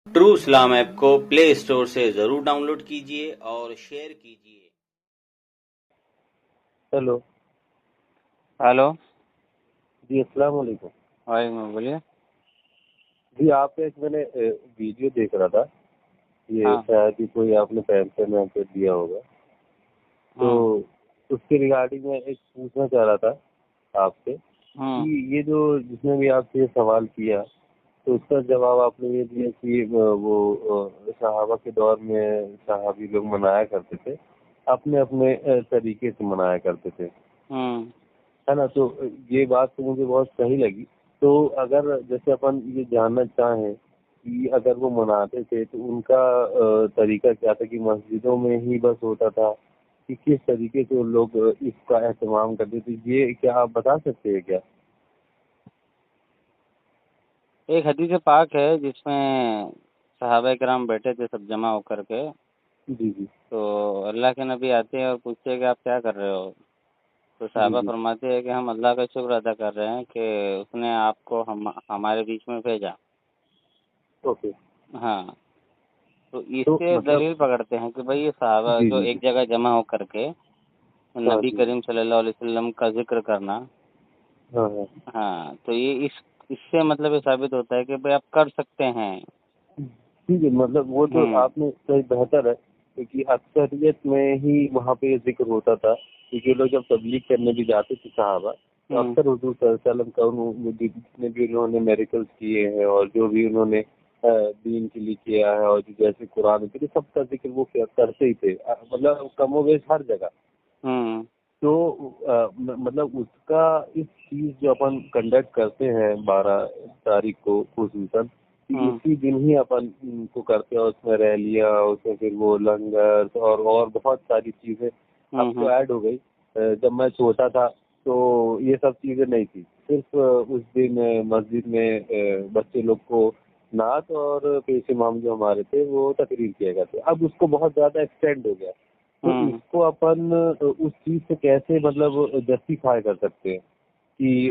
True इस्लाम app को play store से जरूर डाउनलोड कीजिए और शेयर कीजिए। हेलो। हेलो। जी अस्सलाम वालेकुम। वालेकुम, बोलिए। जी आप एक मैंने वीडियो देख रहा था। ये हाँ। शायद ही कोई आपने पैम्पलेट में पे दिया होगा, तो हम्म। उसके रिगार्डिंग मैं एक पूछना चाह रहा था आपसे हम्म। कि ये जो जिसने भी आपसे ये सवाल किया, तो उसका जवाब आपने ये दिया कि वो सहाबा के दौर में सहाबी लोग मनाया करते थे, अपने अपने तरीके से मनाया करते थे, हम्म। है ना। तो ये बात तो मुझे बहुत सही लगी। तो अगर जैसे अपन ये जानना चाहें कि अगर वो मनाते थे तो उनका तरीका क्या था, कि मस्जिदों में ही बस होता था कि किस तरीके से वो लोग इसका एहतमाम करते थे, ये क्या आप बता सकते हैं क्या? एक हदीस पाक है जिसमें सहाबा किराम बैठे थे सब जमा होकर के। जी जी। तो अल्लाह के नबी आते हैं और पूछते हैं कि आप क्या कर रहे हो। तो जी सहाबा जी। फरमाते हैं कि हम अल्लाह का शुक्र अदा कर रहे हैं कि उसने आपको हमारे बीच में भेजा। ओके। हाँ। तो तो इससे मतलब दलील पकड़ते हैं कि भाई ये सहाबा जी जो जी एक जी। जगह जमा होकर के हाँ नबी जी जी। करीम सल्लल्लाहु अलैहि वसल्लम का जिक्र करना। हाँ हाँ। हाँ, तो ये इससे मतलब ये साबित होता है कि भाई आप कर सकते हैं। ठीक है, मतलब वो तो हम्म। आपने सही बेहतर है, क्योंकि अक्सरियत में ही वहाँ पे ये जिक्र होता था, क्योंकि लोग जब तबलीग करने भी जाते थे सहाबा, तो हम्म। अक्सर हुजूर सल्लल्लाहु अलैहि वसल्लम का जितने भी उन्होंने मेरिकल्स किए हैं और जो भी उन्होंने दीन के लिए किया है और जो जैसे कुरान के लिए सबका जिक्र वो करते ही थे, मतलब कमोबेश हर जगह। हम्म। तो मतलब उसका इस चीज जो अपन कंडक्ट करते हैं 12 तारीख को खुसूसन, कि हम्म। इसी दिन ही अपन को करते हैं, उसमें रैलियाँ, उसमें फिर वो लंगर और बहुत सारी चीजें अब तो हम्म। ऐड हो गई। जब मैं छोटा था तो ये सब चीजें नहीं थी, सिर्फ उस दिन मस्जिद में बच्चे लोग को नात और पेश इमाम जो हमारे थे वो तकरीर किया करते, अब उसको बहुत ज्यादा एक्सटेंड हो गया। तो हम्म। इसको अपन उस चीज से कैसे मतलब जस्टिफाई कर सकते हैं कि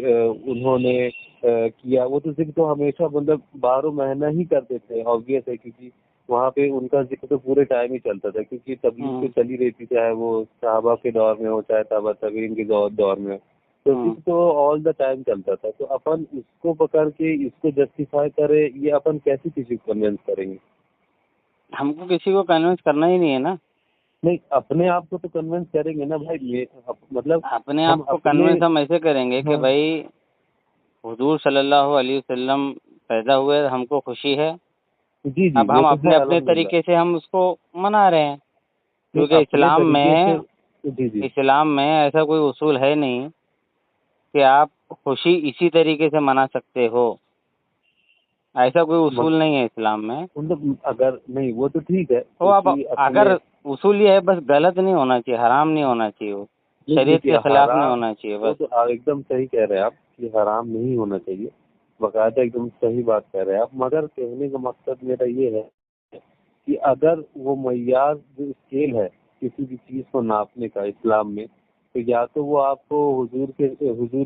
उन्होंने किया, वो तो जिक्र तो हमेशा मतलब 12 महीना ही करते थे, ऑब्वियस है, क्योंकि वहाँ पे उनका जिक्र तो पूरे टाइम ही चलता था, क्योंकि तबलीग तो हम्म। चली रही थी, चाहे वो सहाबा के दौर में हो चाहे तबा तबीन के दौर में हो, तो हम्म। जिक्र तो ऑल द टाइम चलता था। तो अपन इसको पकड़ के इसको जस्टिफाई करें, ये अपन कैसे किसी को कन्विंस करेंगे? हमको किसी को कन्विंस करना ही नहीं है ना। नहीं, अपने आप को तो कन्विंस करेंगे ना भाई, मतलब अपने हम आप को अपने। कन्विंस हम ऐसे करेंगे कि हाँ। भाई हुजूर सल्लल्लाहु अलैहि वसल्लम पैदा हुए, हमको खुशी है। जी जी, अब वो हम तो अपने है अपने अल्हम्दुलिल्लाह। तरीके से हम उसको मना रहे हैं, नहीं, क्योंकि अपने तरीके से। जी जी। इस्लाम में ऐसा कोई उसूल है नहीं कि आप खुशी इसी तरीके से मना सकते हो। ऐसा कोई उसूल नहीं है इस्लाम में। मतलब अगर नहीं, वो तो ठीक है, तो अब क्योंकि अपने। अगर उसूल ये है, बस गलत नहीं होना चाहिए, हराम नहीं होना चाहिए, वो नहीं शरीयत देखिए, के खिलाफ नहीं हराम, होना चाहिए वो बस। तो एकदम सही कह रहे हैं आप कि हराम नहीं होना चाहिए, बाकायदा एकदम सही बात कह रहे हैं आप, मगर कहने का मकसद मेरा ये है कि अगर वो मय्यार जो स्केल है किसी भी चीज़ को नापने का इस्लाम में, तो या तो वो आपको हुजूर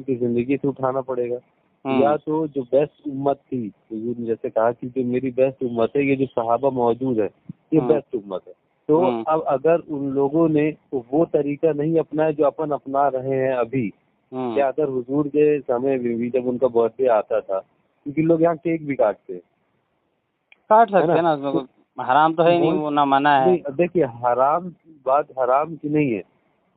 की ज़िंदगी से उठाना पड़ेगा, या हम्म। तो जो बेस्ट उम्मत थी, हुजूर ने जैसे कहा कि जो मेरी बेस्ट उम्मत है, ये जो सहाबा मौजूद है, ये हम्म। बेस्ट उम्मत है। तो हम्म। अब अगर उन लोगों ने वो तरीका नहीं अपनाया जो अपन अपना रहे हैं अभी, हम्म। या अगर हुजूर के समय में भी जब उनका बर्थडे आता था, क्योंकि लोग यहाँ केक भी काटते हैं, काट है सकते ना, हैं ना, उसमें तो कोई हराम तो है ही नहीं, वही। वो ना मना है। नहीं, अब देखिए, हराम, बात हराम की नहीं है,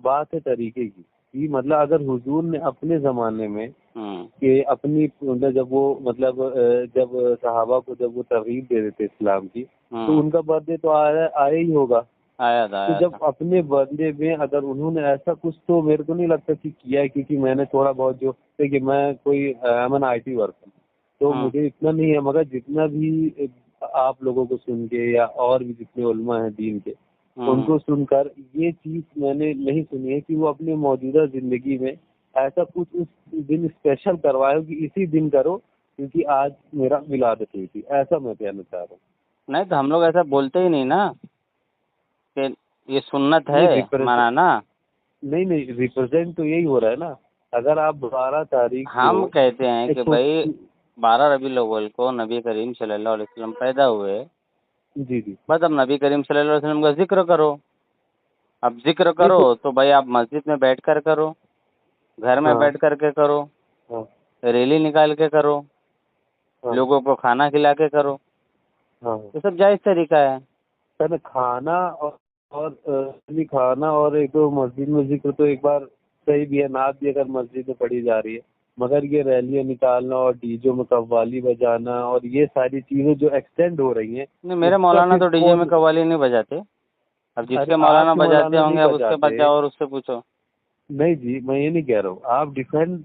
बात है तरीके की, कि मतलब अगर हुजूर ने अपने जमाने में हम्म। कि अपनी मतलब जब वो मतलब जब सहाबा को जब वो तरगीब दे देते इस्लाम की, तो हम्म। उनका बर्थडे तो आया आया ही होगा। आया था, तो आया जब था। अपने बर्थडे में अगर उन्होंने ऐसा कुछ, तो मेरे को नहीं लगता कि किया है, क्योंकि मैंने थोड़ा बहुत जो, देखिए मैं कोई एम IT वर्कर, तो हम्म। मुझे इतना नहीं है, मगर जितना भी आप लोगों को सुन के या और भी जितने उलमा हैं दीन के, हम्म। उनको सुनकर ये चीज मैंने नहीं सुनी है कि वो अपनी मौजूदा जिंदगी में ऐसा कुछ उस दिन स्पेशल करवाए कि इसी दिन करो क्योंकि आज मेरा विलादत हुई थी, ऐसा मैं कहना चाह रहा हूँ। नहीं तो हम लोग ऐसा बोलते ही नहीं ना कि ये सुन्नत नहीं है रिप्रेजेंट, मनाना। नहीं नहीं, रिप्रेजेंट तो यही हो रहा है ना। अगर आप 12 तारीख को हम कहते हैं एक कि भाई 12 रबीउल अव्वल को नबी करीम सल्लल्लाहु अलैहि वसल्लम पैदा हुए, जी जी। बस अब नबी करीम सल्लल्लाहु अलैहि वसल्लम का जिक्र करो। अब जिक्र करो देखो। तो भाई आप मस्जिद में बैठ कर करो, घर में हाँ बैठ कर के करो, हाँ रैली निकाल के करो, हाँ लोगों को खाना खिला के करो, हाँ। ये सब जायज़ तरीका है। पहले खाना नहीं, खाना और एक तो मस्जिद में जिक्र तो एक बार सही भी है, नात भी अगर मस्जिद में पढ़ी जा रही है, मगर ये रैलियां निकालना और डीजे में कव्वाली बजाना और ये सारी चीजें जो एक्सटेंड हो रही हैं, नहीं, मेरे इसका मौलाना फिर तो डीजे में कौन। कव्वाली नहीं बजाते। अब अरे जिसके मौलाना आपके बजाते मौलाना नहीं होंगे अब उसके पास बजाते। जाओ और उससे पूछो। नहीं जी, मैं ये नहीं कह रहा हूँ। आप डिफेंड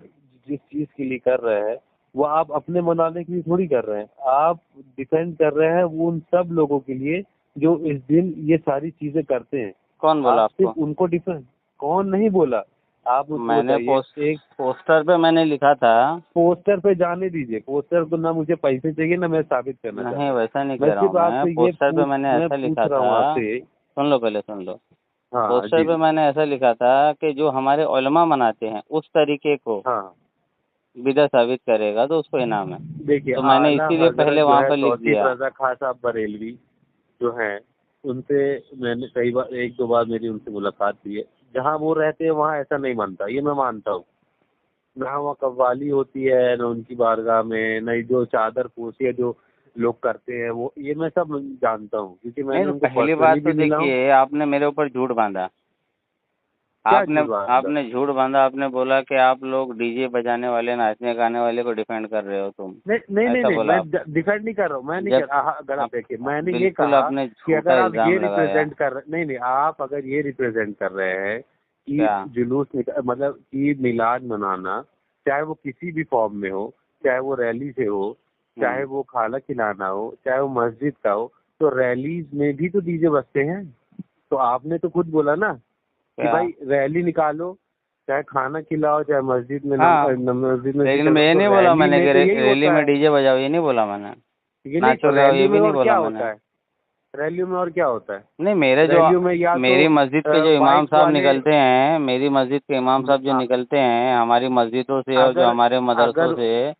जिस चीज के लिए कर रहे हैं वो आप अपने मनाने के लिए थोड़ी कर रहे हैं। आप डिफेंड कर रहे हैं वो उन सब लोगों के लिए जो इस दिन ये सारी चीजें करते हैं। कौन बोला आप आपको? सिर्फ उनको डिफेंड। कौन नहीं बोला, आप मुझको मैंने बताइए। एक पोस्टर पे मैंने लिखा था। पोस्टर पे जाने दीजिए, पोस्टर को ना मुझे पैसे चाहिए ना मैं साबित करना नहीं, चाहता हूँ। वैसा नहीं मैं कह रहा हूँ सिर्फ मैं। आपसे पोस्टर पे मैंने मैं ऐसा पूछ लिखा रहा हूँ था, आपसे। सुन लो पहले सुन लो। हाँ पोस्टर जी पे जी। मैंने ऐसा लिखा था कि जो हमारे उलमा मनाते हैं उस तरीके को हाँ बिदअत साबित करेगा तो उसको इनाम है। देखिए, तो मैंने आला इसीलिए हजरत पहले जो वहाँ है पर लिख तौसीफ दिया। रजा खां साहब बरेलवी जो हैं, उनसे मैंने कई बार, एक दो बार मेरी उनसे मुलाकात हुई है। जहाँ वो रहते हैं वहाँ ऐसा नहीं मानता, ये मैं मानता हूँ। ना वहाँ कव्वाली होती है, ना उनकी बारगाह में, ना जो चादर पोशी है जो लोग करते हैं वो, ये मैं सब जानता हूँ क्योंकि नहीं मैंने तो उनको पहली पर्सनली बात भी तो मिला हूँ। देखिए, आपने मेरे ऊपर झूठ बांधा। क्या आपने झूठ बात। आपने झूठ बांधा। आपने बोला कि आप लोग डीजे बजाने वाले, नाचने गाने वाले को डिफेंड कर रहे हो तुम। नहीं नहीं नहीं ऐसा नहीं, बोला मैं आपने। डिफेंड नहीं कर रहा हूँ। मैं नहीं जब कर रहा, गलत आप देखिए, मैंने ये बिल्कुल कहा आपने कि झूठा अगर आप ये इल्ज़ाम लगाया। रिप्रेजेंट कर रहे, नहीं नहीं, आप अगर ये रिप्रेजेंट कर रहे हैं कि क्या? जुलूस मतलब ईद मिलाद मनाना, चाहे वो किसी भी फॉर्म में हो, चाहे वो रैली से हो, चाहे वो खाना खिलाना हो, चाहे वो मस्जिद का हो, तो रैलीज में भी तो डीजे बजते हैं। तो आपने तो खुद बोला ना कि क्या? भाई रैली निकालो, चाहे खाना खिलाओ, चाहे मस्जिद में हाँ, मस्जिद में लेकिन जिक्र मैं करो, ये तो नहीं बोला रैली मैंने में कि तो यही रैली होता में है। डीजे बजाओ, ये नहीं बोला मैंने। ये नहीं, नाचो गाओ, रैली ये में भी नहीं और क्या बोला मैंने। होता है? रैलियों में और क्या होता है? नहीं, मेरे जो रैलियों में या तो मेरी मस्जिद के जो इमाम बाइक साहब वाले, निकलते हैं, मेरी मस्जिद के इमाम साहब जो आ- निकलते हैं हमारी मस्जिदों से और जो अगर हमारे मदरसों अगर से,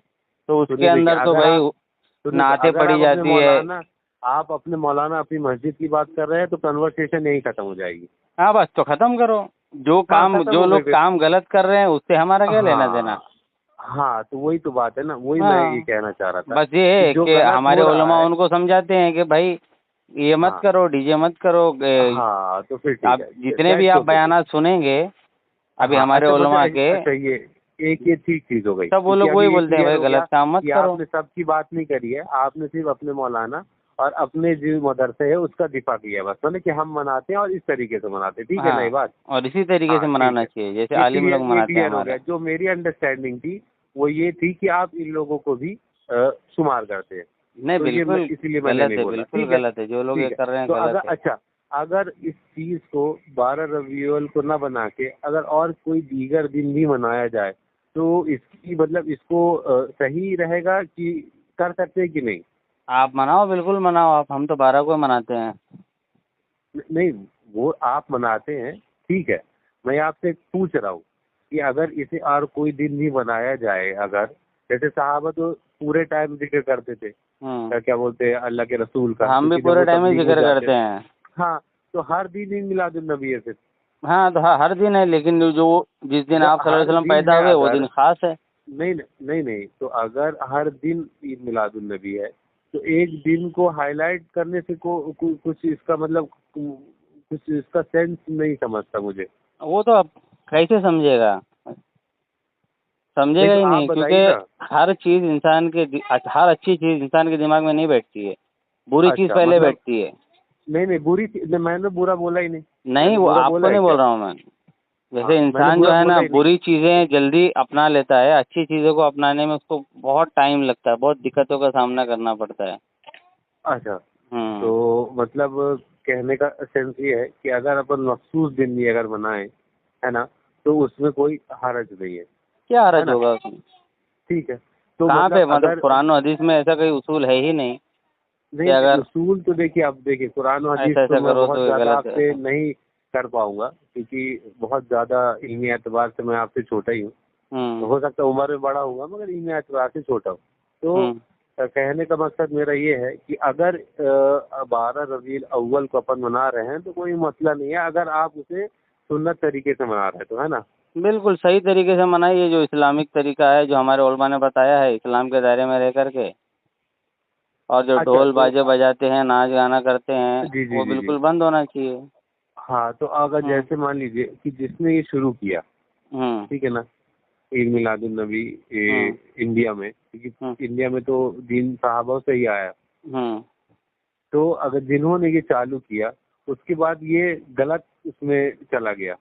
तो उसके सुनिए देखिए, अंदर तो भाई नाते अगर पड़ी आप अपने जाती है। मौलाना, आप अपने मौलाना अपनी मस्जिद की बात कर रहे हैं तो कन्वर्सेशन यही खत्म हो जाएगी। हाँ, बस तो खत्म करो। हाँ खत्म जो हो गई लोग फिर। काम गलत कर रहे हैं उससे हमारा क्या लेना देना। हाँ हाँ, तो वही तो बात है ना, वही मैं ये हाँ, कहना चाह रहा था बस ये कि है जो कि गलत हमारे हो रहा उलमा है। उनको समझाते हैं कि भाई ये मत हाँ करो, डीजे मत करो। हाँ, तो फिर ठीक आप है, जितने भी दैट्स आप ओके। बयानात सुनेंगे अभी हाँ हमारे अच्छा, बस उलमा के, अच्छा, ये ठीक चीज हो गई सब वो क्योंकि लोग वही अभी ये बोलते हैं क्लियर भाई हो गया गलत काम मत कि करो। आपने सबकी बात नहीं करी है, आपने सिर्फ अपने मौलाना और अपने जो मदरसे है उसका दिफा किया है बस, मतलब कि हम मनाते हैं और इस तरीके से मनाते हैं, ठीक है ना ये हाँ, बात? और इसी तरीके से हाँ ठीक मनाना है, चाहिए जैसे ये आलिम लोग ये मनाते हैं क्लियर हो गया। हमारे। जो मेरी अंडरस्टैंडिंग थी वो ये थी कि आप इन लोगों को भी शुमार करते हैं, नहीं, तो ये बिल्कुल इसीलिए मैंने गलत नहीं है, बोला। बिल्कुल ठीक है गलत है, जो लोग ये ठीक है। कर रहे हैं तो अगर गलत है। अच्छा, अगर इस चीज को 12 रबीउल को ना बना के अगर और कोई दीगर दिन भी मनाया जाए तो इसकी मतलब इसको सही रहेगा कि कर सकते हैं कि नहीं? आप मनाओ, बिल्कुल मनाओ आप, हम तो 12 को मनाते हैं। नहीं, वो आप मनाते हैं, ठीक है। मैं आपसे पूछ रहा हूँ कि अगर इसे और कोई दिन भी मनाया जाए, अगर जैसे साहबा तो पूरे टाइम जिक्र करते थे, क्या बोलते हैं, अल्लाह के रसूल का, हम भी क्योंकि जब पूरे वो टाइम ही तबलीग में जिक्र जाते करते थे। हैं। हाँ, तो हर दिन ही मिलादुन नबी है फिर। हाँ, तो हर दिन है, लेकिन जो जिस दिन जब आप सल्लल्लाहु हर अलैहि वसल्लम दिन पैदा है हुए वो अगर, दिन खास है। नहीं नहीं नहीं, तो अगर हर दिन ईद मिलादुन नबी है तो एक दिन को हाईलाइट करने से कुछ इसका मतलब कुछ इसका सेंस नहीं समझता मुझे। वो तो अब कैसे समझेगा, नहीं समझेगा तो ही आप नहीं, क्योंकि बताइए ना। हर अच्छी चीज इंसान के दिमाग में नहीं बैठती है, बुरी चीज अच्छा पहले मतलब, बैठती है। नहीं नहीं, मैंने बुरा बोला ही नहीं। नहीं, मैंने वो बुरा बोला आपको है नहीं बोल क्या? रहा हूँ मैं। हाँ, जैसे मैंने इंसान जो बुरा है ना बोला ही नहीं। बुरी चीजें जल्दी अपना लेता है, अच्छी चीजों को अपनाने में उसको बहुत टाइम लगता है, बहुत दिक्कतों का सामना करना पड़ता है। अच्छा, हम्म। तो मतलब कहने का सेंस ये है कि अगर अपन मखसूस दिन भी अगर बनाए, है ना, तो उसमें कोई हर्ज नहीं क्या है हर्ज ना? होगा उसमें? ठीक है, तो कहाँ पे, मतलब मतलब अगर, कुरान और हदीस में ऐसा कोई उसूल है ही नहीं कि नहीं अगर उसूल तो देखिए, आप देखिए कुरान और हदीस ऐसा तो ऐसा मैं करो बहुत तो ये ज़्यादा गलत आपसे है। नहीं कर पाऊंगा क्योंकि बहुत ज़्यादा इल्मी एतबार से मैं आपसे छोटा ही हूँ। तो हम्म। हो सकता है उम्र में बड़ा होगा मगर इल्मी एतबार से छोटा हूँ। तो हम्म। कहने का मकसद मेरा ये है कि अगर 12 रबीउल अव्वल को अपन मना रहे हैं तो कोई मसला नहीं है, अगर आप उसे सुन्नत तरीके से मना रहे हैं तो, है ना। बिल्कुल सही तरीके से मनाइए, जो इस्लामिक तरीका है, जो हमारे उलमा ने बताया है इस्लाम के दायरे में रह करके। और जो अच्छा ढोल तो बाजे बजाते हैं, नाच गाना करते हैं, जी जी वो जी जी। बिल्कुल बंद होना चाहिए। हाँ तो अगर हम्म जैसे मान लीजिए कि जिसने ये शुरू किया, हम्म ठीक है ना, ईद मिलादुन नबी हम्म इंडिया में, क्योंकि हम्म इंडिया में तो दीन साहबों से ही आया, हम्म। तो अगर जिन्होंने ये चालू किया उसके बाद ये गलत उसमें चला गया,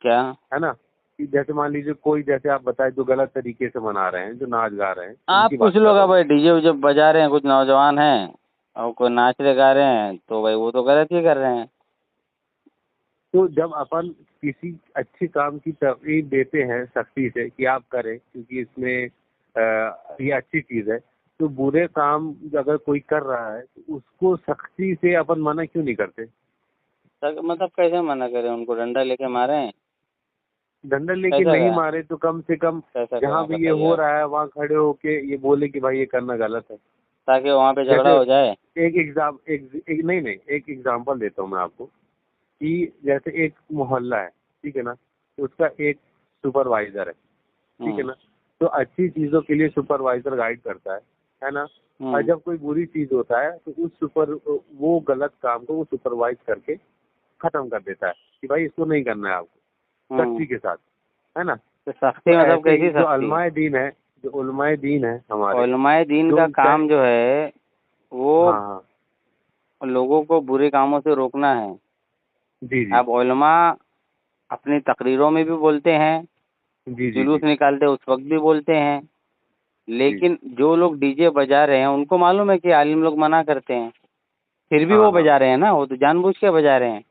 क्या? है ना। कि जैसे मान लीजिए कोई, जैसे आप बताए, जो गलत तरीके से मना रहे हैं, जो नाच गा रहे हैं, आप उनकी पूछ बात कर लो रहा कि हूँ। भाई डीजे उजे बजा रहे हैं कुछ नौजवान हैं और कोई नाच रहे गा रहे हैं, तो भाई वो तो गलत ही कर रहे हैं। तो जब अपन किसी अच्छे काम की तरगीब देते हैं सख्ती से कि आप करें क्योंकि इसमें ये अच्छी चीज है, तो बुरे काम अगर कोई कर रहा है तो उसको सख्ती से अपन मना क्यों नहीं करते। मतलब कैसे मना करें, उनको डंडा लेके मारे? डंडा लेके कैसा नहीं क्या? मारे तो कम से कम कैसा जहाँ क्या भी ये बताइए हो आप, रहा है वहाँ खड़े होके ये बोले कि भाई ये करना गलत है। ताकि वहाँ पे झगड़ा जैसे हो जाए। नहीं नहीं, एक एग्जाम्पल देता हूँ मैं आपको कि जैसे एक मोहल्ला है, ठीक है ना, उसका एक सुपरवाइजर है, ठीक है हम्म ना। तो अच्छी चीजों के लिए सुपरवाइजर गाइड करता है ना। और हम्म जब कोई बुरी चीज होता है तो वो गलत काम को वो सुपरवाइज करके खत्म कर देता है कि भाई इसको नहीं करना है आपको, सख्ती के साथ, है ना। तो तो सख्ती मतलब ऐसे ही कैसी जो सख्ती? उलमाए दीन है हमारे, उलमाए दीन जो का काम जो है वो हाँ हाँ लोगों को बुरे कामों से रोकना है। जी जी अब उलमा अपनी तकरीरों में भी बोलते हैं, जी जी जुलूस जी निकालते उस वक्त भी बोलते हैं, जी लेकिन जो लोग डीजे बजा रहे हैं उनको मालूम है कि आलिम लोग मना करते हैं, फिर भी हाँ वो हाँ बजा रहे हैं ना, वो तो जानबूझ के बजा रहे हैं।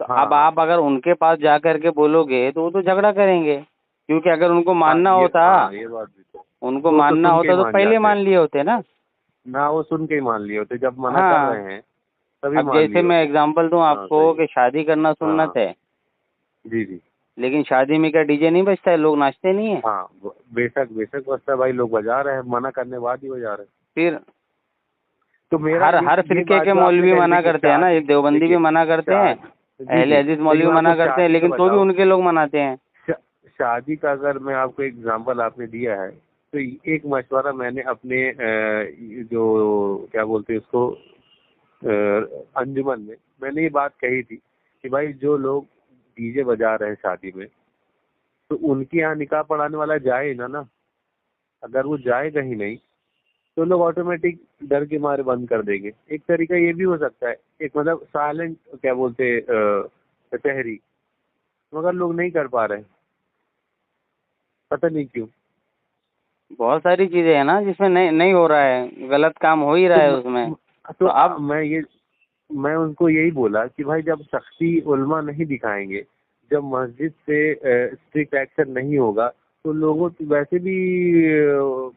तो हाँ अब हाँ आप अगर उनके पास जा करके बोलोगे तो वो तो झगड़ा करेंगे, क्योंकि अगर उनको हाँ मानना होता, ये बात भी तो, उनको वो तो मानना सुन के ही होता तो मान पहले जाते हैं मान लिए होते ना। ना, वो सुन के ही मान लिए होते, जब मना कर हाँ, रहे हैं तभी अब मान जैसे लिए मैं होते। एग्जांपल दूं हाँ आपको सही है। कि शादी करना हाँ हाँ सुन्नत है, जी जी लेकिन शादी में क्या डीजे नहीं बजता है, लोग नाचते नहीं है? हाँ बेशक बेशक बस्ता भाई, लोग बजा रहे हैं, मना करने बाद ही बजा रहे हैं। फिर तो मेरा हर हर ये फिरके बात के जो आपने मौलवी कही, मना देखिए करते हैं ना, ये देवबंदी भी देखिए मना करते हैं, जी अहले जी, हदीस लेकिन मौलवी मैं मना आपको करते हैं, शादी का लेकिन तो भी बताऊं, उनके लोग मनाते हैं। शादी का अगर मैं आपको एग्जांपल आपने दिया है तो एक मशवरा मैंने अपने जो क्या बोलते हैं उसको अंजुमन में मैंने ये बात कही थी कि भाई जो लोग डीजे बजा रहे हैं शादी में, तो उनके यहाँ निकाह पढ़ाने वाला जाए ना, अगर वो जाएगा ही नहीं तो लोग ऑटोमेटिक डर के मारे बंद कर देंगे। एक तरीका ये भी हो सकता है, एक मतलब साइलेंट क्या बोलते तहरी, मगर लोग नहीं कर पा रहे, पता नहीं क्यों। बहुत सारी चीजें हैं ना जिसमें नहीं नहीं हो रहा है, गलत काम हो ही रहा तो है उसमें। तो तो अब मैं उनको यही बोला कि भाई जब सख्ती उल्मा नहीं दिखाएंगे, जब मस्जिद से स्ट्रिक्ट एक्शन नहीं होगा, तो लोगों तो वैसे भी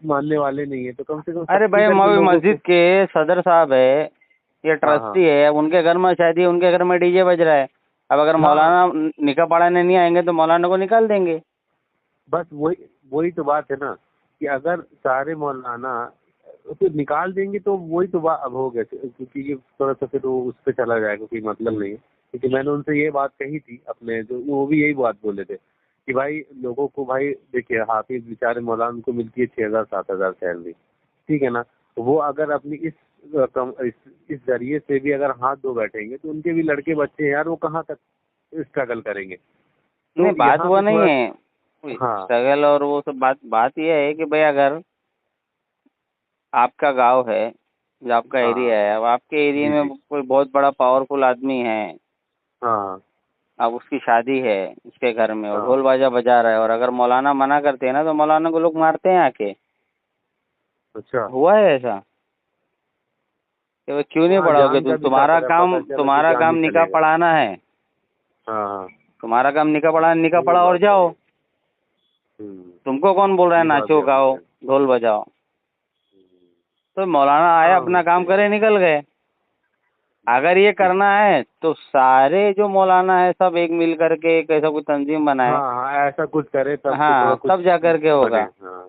मानने वाले नहीं है, तो कम से कम अरे सख्ती भाई, करके मौलवी लोगों को। मस्जिद के सदर साहब है, ये हाँ हाँ ट्रस्टी है, अब उनके घर में शादी है, उनके घर में डीजे बज रहा है। अब अगर हाँ, मौलाना निकाह पढ़ाने नहीं आएंगे तो मौलाना को निकाल देंगे। बस वही वही तो बात है ना, कि अगर सारे मौलाना तो निकाल देंगे तो वही तो बात अब हो गया, क्योंकि ये थोड़ा सा फिर वो उस पर चला जाएगा, कोई मतलब नहीं है। क्योंकि मैंने उनसे ये बात कही थी अपने, जो वो भी यही बात बोले थे कि भाई लोगों को, भाई देखिए हाफिज बेचारे मौलाना को मिलती है 6,000 7,000 सैलरी, ठीक है ना। तो वो अगर अपनी इस जरिए से भी अगर हाथ धो बैठेंगे तो उनके भी लड़के बच्चे हैं यार, वो कहाँ तक स्ट्रगल करेंगे। नहीं, तो बात यहाँ वो पे नहीं थोड़ा है हाँ स्ट्रगल और वो सब, बात बात ये है कि भाई अगर आपका गांव है, जो आपका हाँ एरिया हाँ है, अब आपके एरिया जी में जी कोई बहुत बड़ा पावरफुल आदमी है, हाँ अब उसकी शादी है उसके घर में और हाँ ढोल बाजा बजा रहा है, और अगर मौलाना मना करते हैं ना तो मौलाना को लोग मारते हैं आके। अच्छा हुआ है ऐसा कि भाई क्यों नहीं हाँ, पढ़ाओगे जान का तुम, भी खतरा है, पता चला तो तुम्हारा जान काम ही निकाह चलेगा। पढ़ाना है, हाँ हाँ तुम्हारा काम निकाह पढ़ाना, निकाह ये पढ़ा और बात सही जाओ। है। तुमको कौन बोल रहा है ये बात भी नाचो आपने गाओ सही। ढोल बजाओ? तो मौलाना आया, हाँ अपना काम सही करे, बात। निकल गए। अगर ये ठीक। करना है तो सारे जो मौलाना है सब एक मिल करके एक ऐसा कोई तंजीम बनाए, हाँ हाँ, ऐसा कुछ करे तब तो थोड़ा हाँ, कुछ तब जा करके बने। होगा। हाँ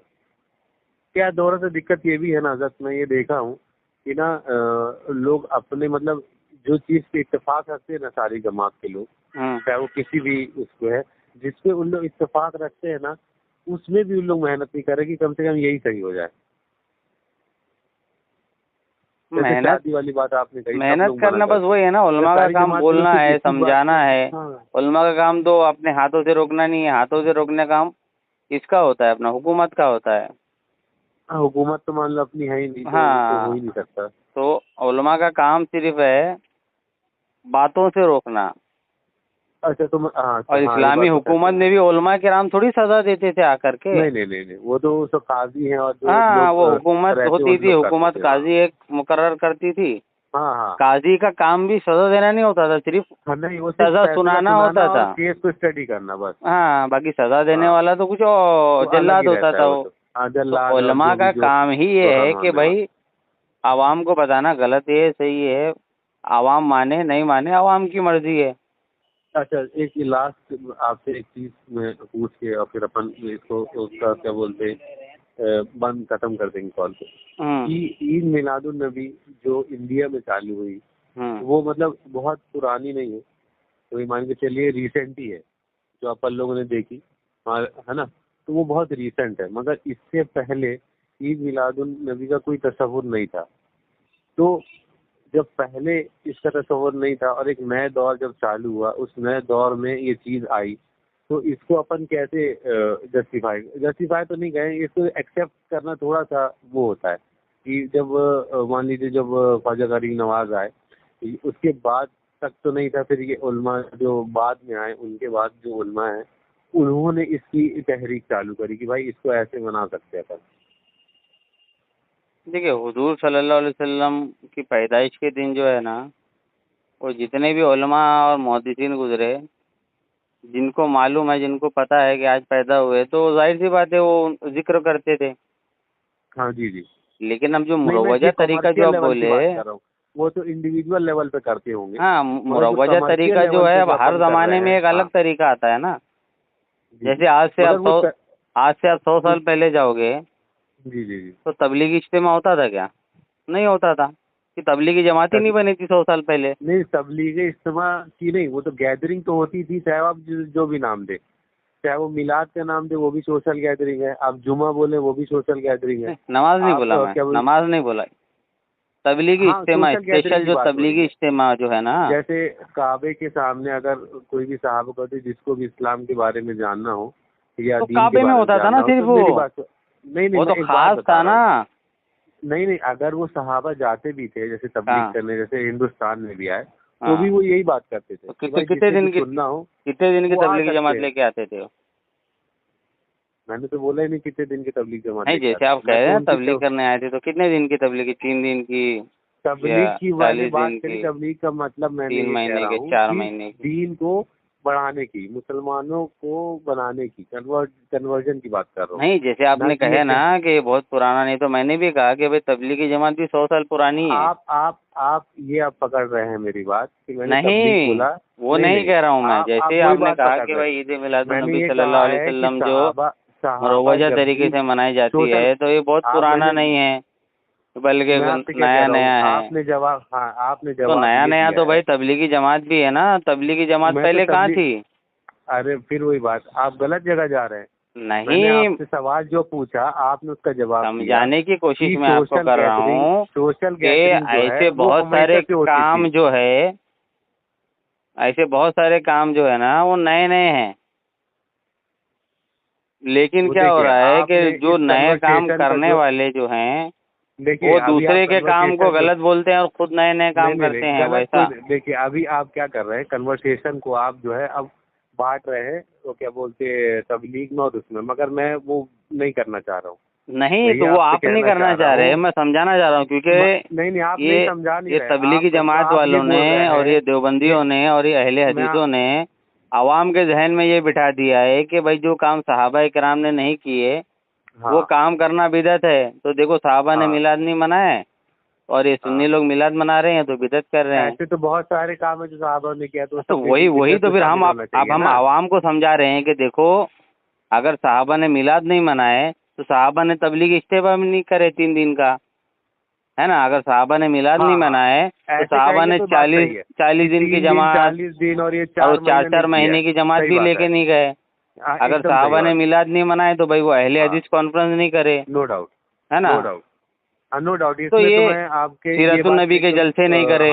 क्या दौर से दिक्कत ये भी है ना हज़रत, मैं ये देखा हूँ कि ना लोग अपने मतलब जो चीज़ पे इत्तेफाक रखते हैं ना सारी जमात के लोग, चाहे वो किसी भी उसको है, जिसपे उन लोग इत्तेफाक रखते हैं ना, उसमें भी उन लोग मेहनत नहीं करे कि कम से कम यही सही हो जाए। जैसे मेहनत शादी वाली बात आपने कही, सब मेहनत लोग मना करना बस करते वही है ना, हैं। उलमा का सारी काम जमात बोलना बिल्कुल है, इसी बात समझाना पे, है। हाँ उलमा का काम तो अपने हाथों से रोकना नहीं है, हाथों से रोकने का काम किसका होता है, अपना हुकूमत का होता है। हाँ, हुकूमत तो मान लो अपनी है ही नहीं, तो वो तो हो हाँ, ही नहीं सकता। तो उलमा का काम सिर्फ है बातों से रोकना। अच्छा तो हाँ और हाँ, ये इस्लामी बात तो सच हुकूमत है। में भी उलमा किराम थोड़ी सजा देते थे आकर के। नहीं नहीं नहीं नहीं, वो तो सब काजी हैं और जो हाँ, लोग वो हुकूमत रहते होती उन थी, लोग करते हुकूमत थे। हाँ काजी एक मुकर्रर करती थी। हाँ हाँ काजी का काम भी सजा देना नहीं होता था, सिर्फ हाँ, नहीं वो सिर्फ सजा फैसला सुनाना सुनाना होता और था। केस को स्टडी करना बस। हाँ, बाकी सजा देने हाँ, वाला तो कुछ वो और अलग ही जल्लाद होता रहता है था वो वो। तो। हाँ, तो जल्लाद और उलमा जो भी का जो काम ही ये टोटल है कि मारने वाला। भाई आवाम को बताना गलत है सही है, आवाम माने नहीं माने आवाम की मर्जी है। अच्छा, एक लास्ट आपसे एक चीज मैं पूछ के और फिर अपन इसको उसका क्या बोलते हैं बंद खत्म कर देंगे कॉल को। हम्म कि ईद मिलादुन नबी जो इंडिया में चालू हुई, हम्म वो मतलब बहुत पुरानी नहीं है, तो ये मान के चलिए रिसेंट ही है जो अपन लोगों ने देखी, है ना। तो वो बहुत रिसेंट है, मगर इससे पहले ईद मिलादुन नबी का कोई तस्वुर नहीं था। तो जब पहले इसका तस्वुर नहीं था और एक नए दौर जब चालू हुआ, उस नए दौर में ये चीज़ आई, तो इसको अपन कैसे जस्टिफाई तो नहीं कहें, इसको एक्सेप्ट करना थोड़ा सा वो होता है कि जब मान लीजिए जब ख्वाजा गरीब नवाज आए, उसके बाद तक तो नहीं था, फिर ये उल्मा जो बाद में आए उनके बाद जो उल्मा है उन्होंने इसकी तहरीक चालू करी कि भाई इसको ऐसे बना सकते हैं अपन। देखिए, हुजूर सल्लल्लाहु अलैहि वसल्लम की पैदाइश के दिन जो है ना, वो जितने भी उलमा और मुहद्दिसीन गुजरे, जिनको मालूम है, जिनको पता है कि आज पैदा हुए, तो जाहिर सी बात है वो जिक्र करते थे। हाँ जी जी। लेकिन अब जो नहीं, मैं मुरवजा ये तरीका जो कमर्शियल आप लेवल की बोले, बात कर रहा हूँ, वो तो इंडिविजुअल लेवल पे करते होंगे, हाँ, मगर जो मुरवजा कमर्शियल तरीका जो लेवल है पे अब जो हर अपन कर रहे जमाने में हैं, एक हाँ अलग तरीका आता है ना। जी जी। जैसे मगर वो आज से आप 100 साल पहले जाओगे जी जी जी। तो तबलीगी इज्तिमा होता था क्या? नहीं होता था, कि तबलीगी जमात ही नहीं बनी थी 100 साल पहले। नहीं, तबलीग इज्तिमा की नहीं, वो तो गैदरिंग तो होती थी, चाहे आप जो भी नाम दे, चाहे वो मिलाद का नाम दे वो भी सोशल गैदरिंग है, आप जुमा बोले वो भी सोशल गैदरिंग है। नमाज नहीं आप बोला मैं, क्या बोल, नमाज नहीं बोला, तबलीगी हाँ इज्तिमा, सोशल गैदरिंग स्पेशल की जो बात हो रही तबलीगी है। इज्तिमा जो है ना, जैसे काबे के सामने अगर कोई भी साहब होते जिसको भी इस्लाम के बारे में जानना हो या तो दीन के काबे में बारे में होता था ना जानना हो, सिर्फ तो वो मेरी बात नहीं नहीं, वो मैं तो एक बात खास बता था रहा ना। हूँ। नहीं नहीं, अगर वो सहाबा जाते भी थे जैसे तबलीग हाँ करने, जैसे हिंदुस्तान में भी आए, तो भी हाँ, वो यही बात करते थे तो कि भाई कितने जिसे भी दिन की सुनना हो वो आ तबलीगी सकते जमात हैं। लेके आते थे वो? मैंने तो बोला ही नहीं कितने दिन की तबलीग जमात नहीं, लेके जैसे आते आप थे, कह मैं रहे तो हैं उनकी तबलीग करने आए थे, तो कितने दिन की तबलीगी, 3 दिन की तबलीग या की मैंने 40 बात दिन करी। की, तबलीग का मतलब मैंने 3 ये कह महीने रहा के, हूँ 4 कि महीने की? दीन को बढ़ाने की, मुसलमानों को बनाने की, कन्वर्जन की बात कर रहा हूँ, नहीं, जैसे ना आपने कि ये कहे ना कि ये बहुत पुराना, नहीं तो मैंने भी कहा कि भाई तबलीगी जमात भी 100 साल पुरानी है। आप ये आप पकड़ रहे हैं मेरी बात कि मैंने तबलीग नहीं, बोला। वो नहीं नहीं नहीं, कह रहा हूँ मैं, आप जैसे वही आपने बात कहा पकड़ कि रहे हैं। भाई ईद मिलादुन मैंने नबी ये सल्लल्लाहु कहा अलैहि है कि वसल्लम जो सहाबा मुरवजा जब तरीके भी से मनाई जाती सोशल, है, तो ये बहुत आप पुराना मैंने नहीं है, बल्कि मैं आपसे क्या कह नया रहा हूँ, नया है। आपने जवाब, हाँ आपने तो जवाब नया ये नया दिया तो है। भाई तबलीगी जमात भी है ना, तबलीगी जमात मैं तो पहले कहाँ तबलीग, थी? अरे फिर वही बात, आप गलत जगह जा रहे हैं। मैंने नहीं, आपसे सवाल जो पूछा आपने उसका जवाब दिया समझाने की कोशिश कि मैं आपको कर रहा हूँ सोशल कि गैदरिंग जो है ऐसे वो बहुत हमेशा सारे से होती थी। काम जो है, ऐसे बहुत सारे काम जो है ना, वो नए नए हैं। लेकिन वो क्या हो देखिए रहा है कि आपने जो इस नए काम कन्वर्सेशन का करने जो, वाले जो हैं, देखिए वो अभी आप दूसरे के काम को कन्वर्सेशन को, गलत बोलते हैं और खुद नए नए नहीं काम नहीं करते नहीं हैं, गलत कोई वैसा। नहीं। देखिए अभी आप क्या कर रहे हैं, कन्वर्सेशन को आप जो है अब बांट रहे हैं, तो क्या बोलते हैं तबलीग में और उसमें, मगर मैं वो नहीं करना चाह रहा हूँ। नहीं, मैं ये तो वो आपसे आप नहीं कहना करना चाह रहा चाह रहे, हूँ, मैं समझाना चाह रहा हूँ, क्योंकि नहीं नहीं, आप नहीं ये समझा नहीं ये रहे, तबलीगी आप जो जमात आप ये वालों बोल ने रहे और हैं ये ये, देवबंदियों ने और ये अहले मैं हदीसों ने आवाम के जहन में ये बिठा दिया है कि भाई जो काम सहाबा किराम ने नहीं किए वो हाँ काम करना बिदअत है। तो देखो, सहाबा ने हाँ मिलाद नहीं मनाया है और ये सुन्नी हाँ, लोग मिलाद मना रहे हैं, तो बिदअत कर रहे हैं। ऐसे तो बहुत सारे काम है जो साहबों ने किया, तो तो सब वही वही बिदअत तो में फिर शामिल होना अब चाहिए हम ना। आवाम को समझा रहे हैं कि देखो, अगर साहबा ने मिलाद नहीं मनाए तो साहबा ने तबलीग इज्तिमा भी नहीं करे 3 दिन का, है ना। अगर साहबा ने मिलाद नहीं मनाए तो साहबा ने 40 दिन की जमात 40 दिन और ये और 4 4 महीने की जमात भी लेके नहीं गए। अगर साहबा ने मिलाद नहीं मनाए तो भाई वो अहले हदीस कॉन्फ्रेंस नहीं करे, नो डाउट, है ना। No doubt. तो ये मैं आपके सीरतुन नबी के जलसे नहीं करे,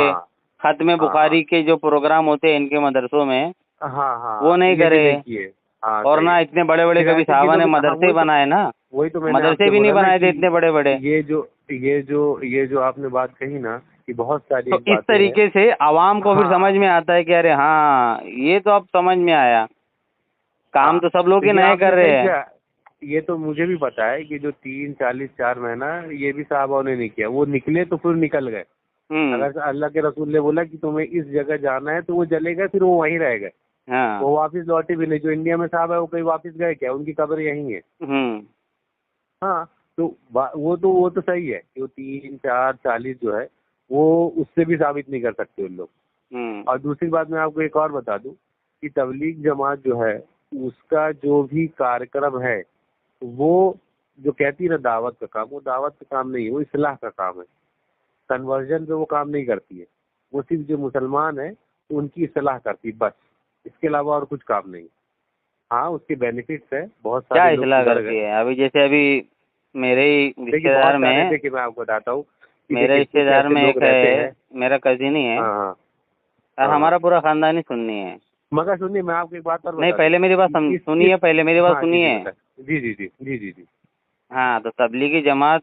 खत्म बुखारी के जो प्रोग्राम होते हैं इनके मदरसों में वो नहीं करे, और ना इतने बड़े बड़े कभी साहबा ने मदरसे बनाए ना, वही तो मैंने मदरसे भी नहीं बनाए थे इतने बड़े बड़े। ये जो आपने बात कही ना कि बहुत सारी तो इस तरीके से आवाम को फिर समझ में आता है कि अरे हाँ ये तो अब समझ में आया, काम तो सब लोग ही नए कर रहे हैं। ये तो मुझे भी पता है कि जो 3, 40, 4 महीना ये भी साहबाओं ने नहीं किया, वो निकले तो फिर निकल गए। अगर अल्लाह के रसूल ने बोला कि तुम्हें इस जगह जाना है तो वो चले गए, फिर वो वहीं रह गए। हाँ। वो वापस लौटे भी नहीं। जो इंडिया में साहब है वो कहीं वापस गए क्या? उनकी कब्र यहीं है। हाँ, तो वो तो सही है कि वो 3, 4, 40 जो है वो उससे भी साबित नहीं कर सकते उन लोग। और दूसरी बात मैं आपको एक और बता दूं कि तबलीग जमात जो है उसका जो भी कार्यक्रम है वो जो कहती है ना दावत का काम, वो दावत का काम नहीं है, वो इस्लाह का काम है। कन्वर्जन पे वो काम नहीं करती है। वो सिर्फ जो मुसलमान है उनकी इस्लाह करती है, बस। इसके अलावा और कुछ काम नहीं। हाँ, उसके बेनिफिट्स है बहुत सारे। क्या इस्लाह करती है? अभी जैसे अभी मेरे ही रिश्तेदार में, देखिए मैं आपको बताता हूँ, मेरे रिश्तेदार में एक है, मेरा कजिन ही है, और हमारा पूरा खानदान ही सुन्नी है। मगर सुनिए, मैं आपको एक बात और नहीं, पहले मेरी बात सुनिए, पहले मेरी बात सुनिए। जी जी जी जी जी जी। हाँ, तो तबलीगी जमात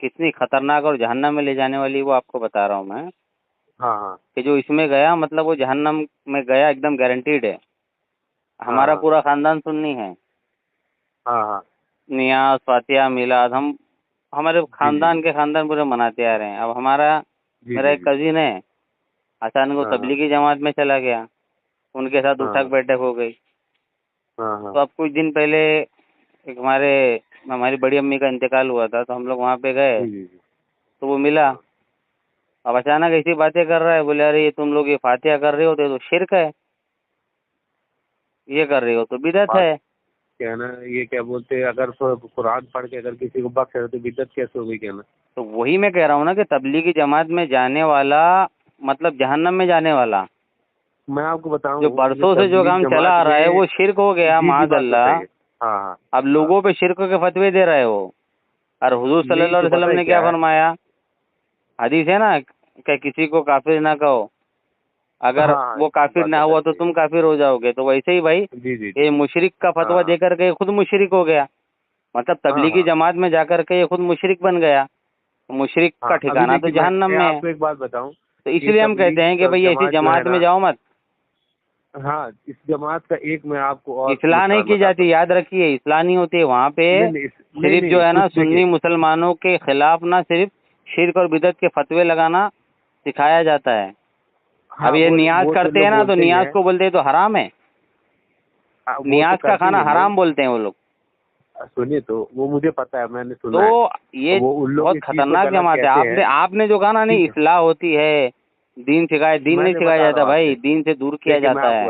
कितनी खतरनाक और जहन्नम में ले जाने वाली वो आपको बता रहा हूँ मैं। हाँ। कि जो इसमें गया मतलब वो जहन्नम में गया, एकदम गारंटीड है। हमारा पूरा खानदान सुन्नी है। हाँ। नियाज, फातिहा, मिलाद हम हमारे खानदान के खानदान पूरे मनाते आ रहे हैं। अब मेरा एक कजिन है, अचानक वो तबलीगी जमात में चला गया, उनके साथ उठक बैठक हो गई। तो अब कुछ दिन पहले एक हमारी बड़ी अम्मी का इंतकाल हुआ था, तो हम लोग वहाँ पे गए, तो वो मिला। अब अचानक ऐसी बातें कर रहा है, बोले अरे ये तुम लोग ये फातिहा कर रहे हो तो शिर्क है, ये कर रहे हो तो बिदअत है। कहना ये क्या बोलते हैं, अगर कुरान पढ़ के अगर किसी को बख्श है तो बिदअत कैसे हो गई कहना। तो वही मैं कह रहा हूँ ना कि तबलीगी जमात में जाने वाला मतलब जहन्नम में जाने वाला। मैं आपको बताऊं, जो बरसों से जो काम चला आ रहा है वो शिर्क हो गया, माज़अल्लाह। हाँ। अब लोगों पे शिर्क के फतवे दे रहे हो। और हुजूर सल्लल्लाहु अलैहि वसल्लम ने क्या फरमाया? हदीस है ना कि किसी को काफिर ना कहो, अगर वो काफिर ना हुआ तो तुम काफिर हो जाओगे। तो वैसे ही भाई ये मुशरिक का फतवा देकर के खुद मुशरिक हो गया, मतलब तबलीगी जमात में जाकर के ये खुद मुशरिक बन गया। मुशरिक का ठिकाना तो जहन्नम में है। आपको एक बात बताऊं, तो इसलिए हम कहते हैं कि भाई ऐसी जमात में जाओ मत। हाँ, इस जमात का एक मैं आपको और इस्लाह नहीं की जाती, याद रखिए, इस्लाह नहीं होती है वहाँ पे। सिर्फ जो है ना सुन्नी मुसलमानों के खिलाफ ना सिर्फ शिर्क और बिदअत के फतवे लगाना सिखाया जाता है। अब ये नियाज करते हैं ना, तो नियाज को बोलते हैं तो हराम है, नियाज का खाना हराम बोलते हैं वो लोग। सुनिए, तो वो मुझे पता है, मैंने सुना है। तो ये बहुत खतरनाक जमात है। आपने जो कहा ना, नहीं इस्लाह होती है, दीन नहीं सिखाया जाता भाई, दीन से दूर किया जाता है।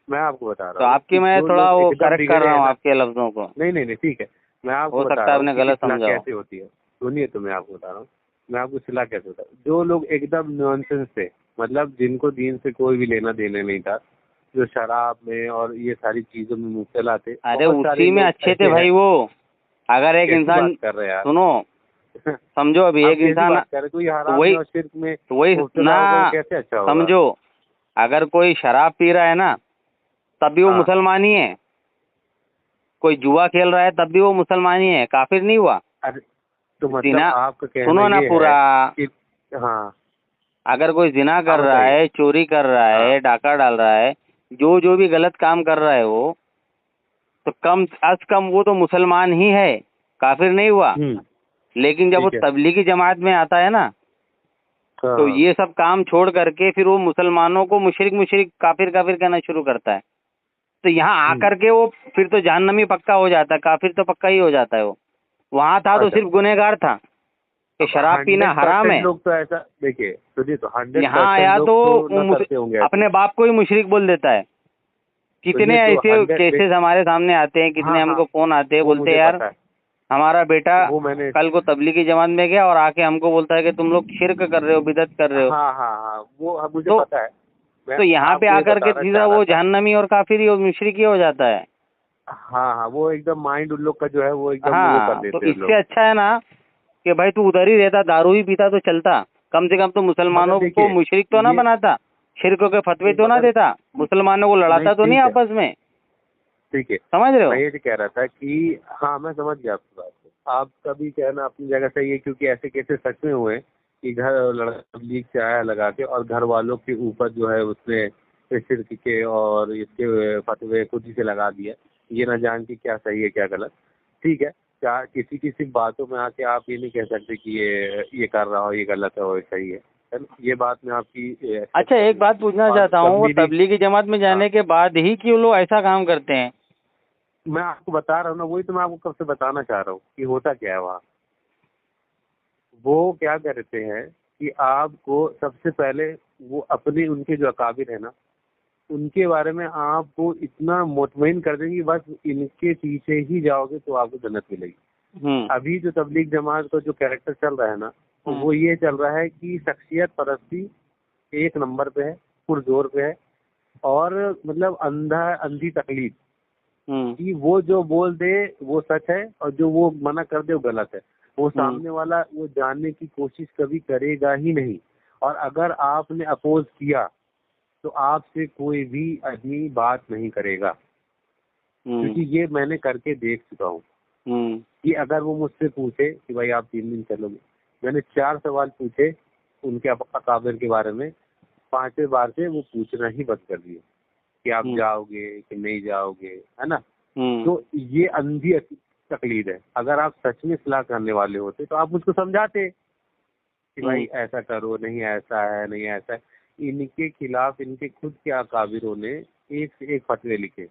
मैं आपको बता रहा हूँ। तो आपकी मैं थोड़ा वो करेक्ट कर रहा हूँ आपके लफ्जों को। नहीं ठीक है, मैं आपको हो सकता है आपने गलत समझा कैसे होती है। सुनिए, तो मैं आपको बता रहा हूँ, मैं आपको इस्लाह कैसे होता है। जो लोग एकदम नॉनसेंस थे, मतलब जिनको दीन से कोई भी लेना देना नहीं था, जो शराब में और ये सारी चीजों में मुब्तला थे, अरे उसी में अच्छे थे भाई वो। अगर एक इंसान सुनो समझो, अभी एक इंसान वही ना कैसे अच्छा होगा? समझो, अगर कोई शराब पी रहा है ना तब भी वो मुसलमान ही है, कोई जुआ खेल रहा है तब भी वो मुसलमान ही है, काफिर नहीं हुआ। तो मतलब आपका कहना सुनो ना पूरा। हाँ, अगर कोई जिना कर रहा है, चोरी कर रहा है, डाका डाल रहा है, जो भी गलत काम कर रहा है वो, तो कम अज कम वो तो मुसलमान ही है, काफिर नहीं हुआ। लेकिन जब वो तबलीगी जमात में आता है ना, तो ये सब काम छोड़ करके फिर वो मुसलमानों को मुशरिक काफिर कहना शुरू करता है। तो यहाँ आकर के वो फिर तो जहन्नमी पक्का हो जाता है, काफिर तो पक्का ही हो जाता है वो। वहाँ था तो सिर्फ गुनहगार था कि शराब पीना हराम है। लोग तो ऐसा देखिए, तो 100% यहाँ आया तो अपने बाप को ही मुशरिक बोल देता है। कितने ऐसे केसेस हमारे सामने आते हैं, कितने हमको फोन आते हैं, बोलते हैं यार हमारा बेटा वो मैंने कल को तबलीगी जमात में गया और आके हमको बोलता है कि तुम लोग शिरक कर रहे हो, बिदअत कर रहे हो। हाँ हाँ हाँ, वो मुझे तो पता है। मैं तो यहाँ पे आपको ये आकर के बताना सीधा चाह रहा वो था। जहन्नमी और काफिरी और मुशरिकी हो जाता है। हाँ हाँ, वो एकदम माइंड उन लोग का जो है वो एकदम वो कर हाँ, तो देते हैं इससे लोग। अच्छा है ना कि भाई तू उधर ही रहता, दारू ही पीता तो चलता, कम से कम तो मगर मुसलमानों को देखिए, मुशरिक तो ना ये बनाता, शिरक के फतवे तो ना मगर देता, मुसलमानों को नहीं, लड़ाता तो नहीं ठीक है, आपस में। ठीक है। समझ रहे मैं हो? ये कह रहा था कि हाँ, मैं समझ गया आपकी बात को। आपका भी कहना अपनी जगह सही है, क्योंकि ऐसे केसेस सच में हुए कि घर लड़का तबलीग से आया लगा के और घर वालों के ऊपर जो है उसने शिर्क के और इसके फतवे खुद ही से लगा दिया, ये ना जान के क्या सही है क्या गलत। ठीक है, क्या किसी की सिर्फ बातों में आके आप ये नहीं कह सकते कि ये कर रहा हो, ये गलत है और ये सही है ना? ये बात मैं आपकी accept अच्छा, कर एक लूँ। बात पूछना और चाहता हूँ, वो तबलीगी, तबलीगी जमात में हाँ, जाने के बाद ही क्यों लोग ऐसा काम करते हैं? मैं आपको बता रहा हूँ ना, वही तो मैं आपको कब से बताना चाह रहा हूँ कि होता क्या है वहाँ। वो क्या करते हैं कि आपको सबसे पहले वो अपने उनके जो अकाबिर है ना, उनके बारे में आपको इतना मुतमईन कर देंगे, बस इनके पीछे ही जाओगे तो आपको जन्नत मिलेगी। अभी जो तबलीग जमात का जो कैरेक्टर चल रहा है ना, तो वो ये चल रहा है कि शख्सियत परस्ती एक नंबर पे है, पुरजोर पे है, और मतलब अंधी तकलीफ कि वो जो बोल दे वो सच है और जो वो मना कर दे वो गलत है। वो सामने वाला वो जानने की कोशिश कभी करेगा ही नहीं, और अगर आपने अपोज किया तो आपसे कोई भी आदमी बात नहीं करेगा, क्योंकि ये मैंने करके देख चुका हूँ कि अगर वो मुझसे पूछे कि भाई आप 3 दिन चलोगे, मैंने 4 सवाल पूछे उनके अकाबिर के बारे में, 5वें बार से वो पूछना ही बंद कर दिए कि आप जाओगे कि नहीं जाओगे, है ना। तो ये अंधी तकलीद है। अगर आप सच में इस्लाह करने वाले होते तो आप उसको समझाते कि भाई ऐसा करो, नहीं ऐसा है, नहीं ऐसा है। इनके खिलाफ इनके खुद के अकाबिरों ने एक से एक फतवे लिखे,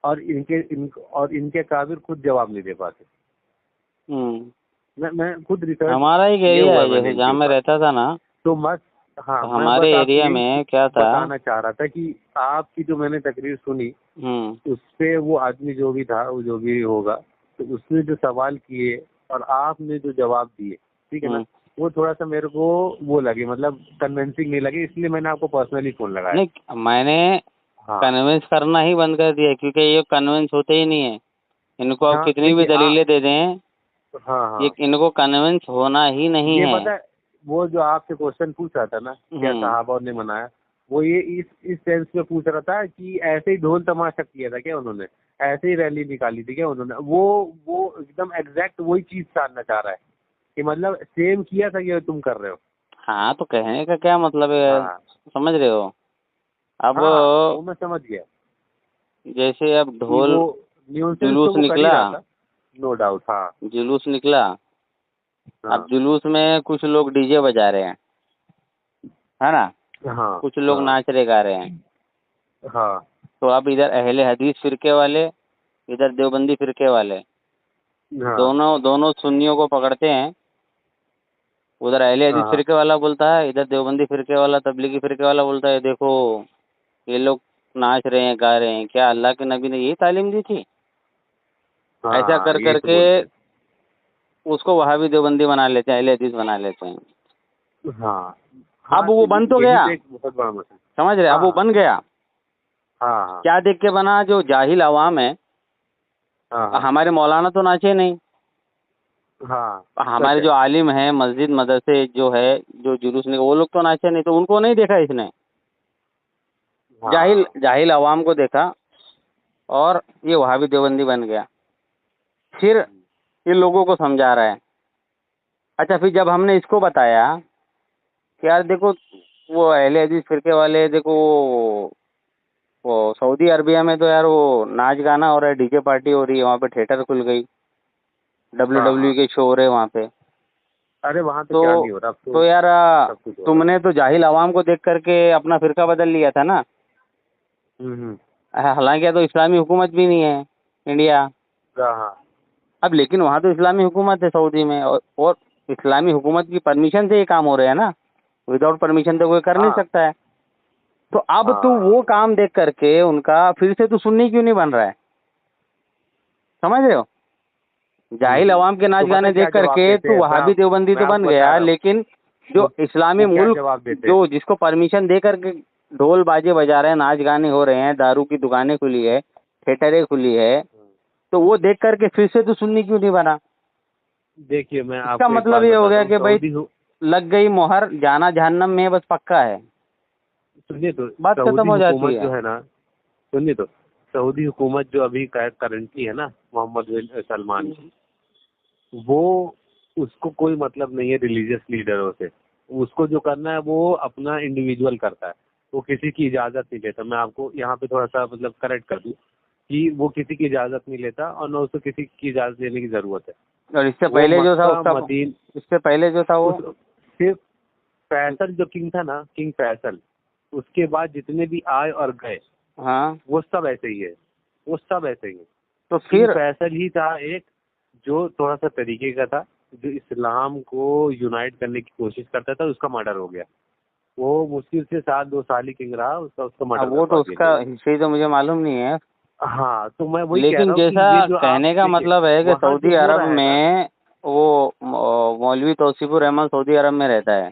और इनके अकाबिर खुद जवाब नहीं दे पाते। मैं खुद रिसर्च हमारा एक किया एरिया हुआ है, है मैंने जैसे इनके जहाँ मैं ऊपर। रहता था ना, तो मत हाँ, तो मैं हमारे बस आपको एरिया यही में क्या था। बताना चाह रहा था कि आपकी जो मैंने तकरीर सुनी, उससे वो आदमी जो भी था, वो जो भी होगा, तो उसने जो सवाल किए और आपने जो जवाब दिए, ठीक है ना, वो थोड़ा सा मेरे को वो लगे, मतलब कन्विंसिंग नहीं लगे, इसलिए मैंने आपको पर्सनली फोन लगाया। नहीं, मैंने हाँ कन्विंस करना ही बंद कर दिया, क्योंकि ये कन्विंस होते ही नहीं है। इनको आप हाँ, कितनी भी देखिए दलीलें दे दें, हाँ ये हाँ, इनको कन्विंस होना ही नहीं ये है। पता है, वो जो आपसे क्वेश्चन पूछ रहा था ना, क्या सहाबाओं ने मनाया, वो ये इस सेंस में पूछ रहा था कि ऐसे ही ढोल तमाशा किया था क्या उन्होंने, ऐसे ही रैली निकाली थी क्या उन्होंने। वो एकदम एग्जैक्ट वही चीज जानना चाह रहा है कि मतलब सेम किया था ये तुम कर रहे हो। हाँ, तो कहने का क्या मतलब है, हाँ समझ रहे हो? अब हाँ, वो मैं समझ गया जैसे अब कि वो ढोल न्यूसेंस तो जुलूस वो कर ही निकला, रहा था, नो डाउट। हाँ जुलूस निकला। हाँ अब जुलूस में कुछ लोग डीजे बजा रहे हैं, है ना, हाँ कुछ लोग हाँ नाच रहे गा रहे हैं। हाँ तो अब इधर अहले हदीस फिरके वाले, इधर देवबंदी फिरके वाले, हाँ दोनों सुन्नियों को पकड़ते हैं। उधर अहले हदीस हाँ फिरके वाला बोलता है, इधर देवबंदी फिरके वाला, तबलीगी फिरके वाला बोलता है, देखो ये लोग नाच रहे हैं, गा रहे हैं, क्या अल्लाह के नबी ने यही तालीम दी थी? ऐसा हाँ, कर यही तो करके बोलते उसको वहाबी देवबंदी बना लेते हैं, अहले हदीस बना लेते हैं। हैं। हाँ अब हाँ, तो वो बन तो यही गया, तो एक बहुत बड़ा मसला। समझ रहे, अब वो हाँ बन गया। हाँ हाँ क्या देख के बना? जो जाहिल आवाम है, हाँ हाँ हमारे मौलाना तो नाचे नहीं, हाँ, सच हमारे है। जो आलिम हैं, मस्जिद मदरसे जो है, जो जुलूस निकले, वो लोग तो नाचे नहीं, तो उनको नहीं देखा इसने, जाहिल हाँ जाहिल आवाम को देखा, और ये वहाबी देवबंदी बन गया। फिर इन लोगों को समझा रहा है। अच्छा, फिर जब हमने इसको बताया कि यार देखो, वो अहले हदीस फिरके वाले, देखो वो सऊदी अरबिया में तो यार वो नाच गाना हो रहा है, डीजे पार्टी हो रही है, वहाँ पे थिएटर खुल गई, हाँ WWE हाँ, के शो हो रहे हैं वहाँ पे। अरे वहाँ तो क्या तो नहीं हो रहा, अब तो तो यार सब कुछ हो रहा तुमने तो जाहिल आवाम को देख करके अपना फिरका बदल लिया था ना। है। हालांकि ये तो इस्लामी हुकूमत भी नहीं है इंडिया। हाँ हाँ अब लेकिन वहाँ तो इस्लामी हुकूमत है सऊदी में, और इस्लामी हुकूमत की परमिशन से ये काम हो रहे हैं ना, विदाउट परमिशन तो कोई कर नहीं हाँ सकता है। तो अब तू हाँ, वो काम देख करके उनका फिर से तू सुन्नी क्यों नहीं बन रहा है? समझ रहे हो? जाहिल अवाम के नाच तो पता गाने है क्या देख जवाब करके देते तो हैं? वहाबी देवबंदी मैं तो बन आपको बता गया, रहा हूँ। लेकिन जो इस्लामी वो क्या मुल्क जवाब देते हैं? जो जिसको परमिशन दे करके ढोल बाजे बजा रहे हैं, नाच गाने हो रहे हैं, दारू की दुकानें खुली है, थिएटरें खुली है, तो वो देख करके फिर से तो सुन्नी क्यों नहीं बना? देखिए मैं इसका आपको एक मतलब बात ये हो बताता गया हूँ, कि भाई सऊदी लग गई मोहर, जाना जहन्नम में बस पक्का है, सुनिए तो, बात खत्म सऊदी हो जाती हुकूमत है। जो है ना, सुनिए तो, सऊदी हुकूमत जो अभी करंटली है ना मोहम्मद बिन सलमान की, वो उसको कोई मतलब नहीं है रिलीजियस लीडरों से। उसको जो करना है वो अपना इंडिविजुअल करता है, वो किसी की इजाज़त नहीं लेता। मैं आपको यहाँ पे थोड़ा सा मतलब करेक्ट कर दूँ कि वो किसी की इजाज़त नहीं लेता और न उसको किसी की इजाज़त लेने की ज़रूरत है। और इससे वो पहले जो था मक्का उसका, मदीन इससे पहले जो था वो उस सिर्फ फैसल जो किंग था ना, किंग फैसल, उसके बाद जितने भी आए और गए हाँ, वो सब ऐसे ही है, वो सब ऐसे ही है। तो किंग फिर फैसल ही था एक जो थोड़ा सा तरीके का था, जो इस्लाम को यूनाइट करने की कोशिश करता था, उसका मर्डर हो गया। वो मुश्किल से 7-2 साल ही किंग रहा, उसका अब मर्डर वो तो करवा दिया उसका लोगों ने। हिस्ट्री तो मुझे मालूम नहीं है, हाँ, तो मैं वही कह लेकिन रहा हूँ कि जैसा ये जो आप कहने का देखिए मतलब है कि वहाँ जो सऊदी हो अरब रहा है ना, में वो मौलवी तौसीफुर रहमान सऊदी अरब में रहता है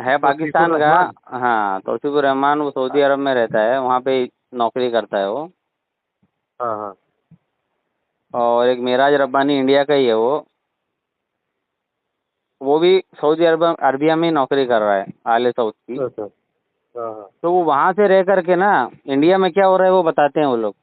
तौसीफुर पाकिस्तान का। रहमान। हाँ, तौसीफुर रहमान वो सऊदी अरब में रहता है, वहाँ पे नौकरी करता है वो। हाँ हाँ। और एक मेराज रब्बानी इंडिया का ही है वो भी सऊदी अरबिया में ही नौकरी कर रहा है, आले सऊद की। अच्छा। हाँ हाँ तो वो वहाँ से रह करके ना इंडिया में क्या हो रहा है वो बताते हैं वो लोग।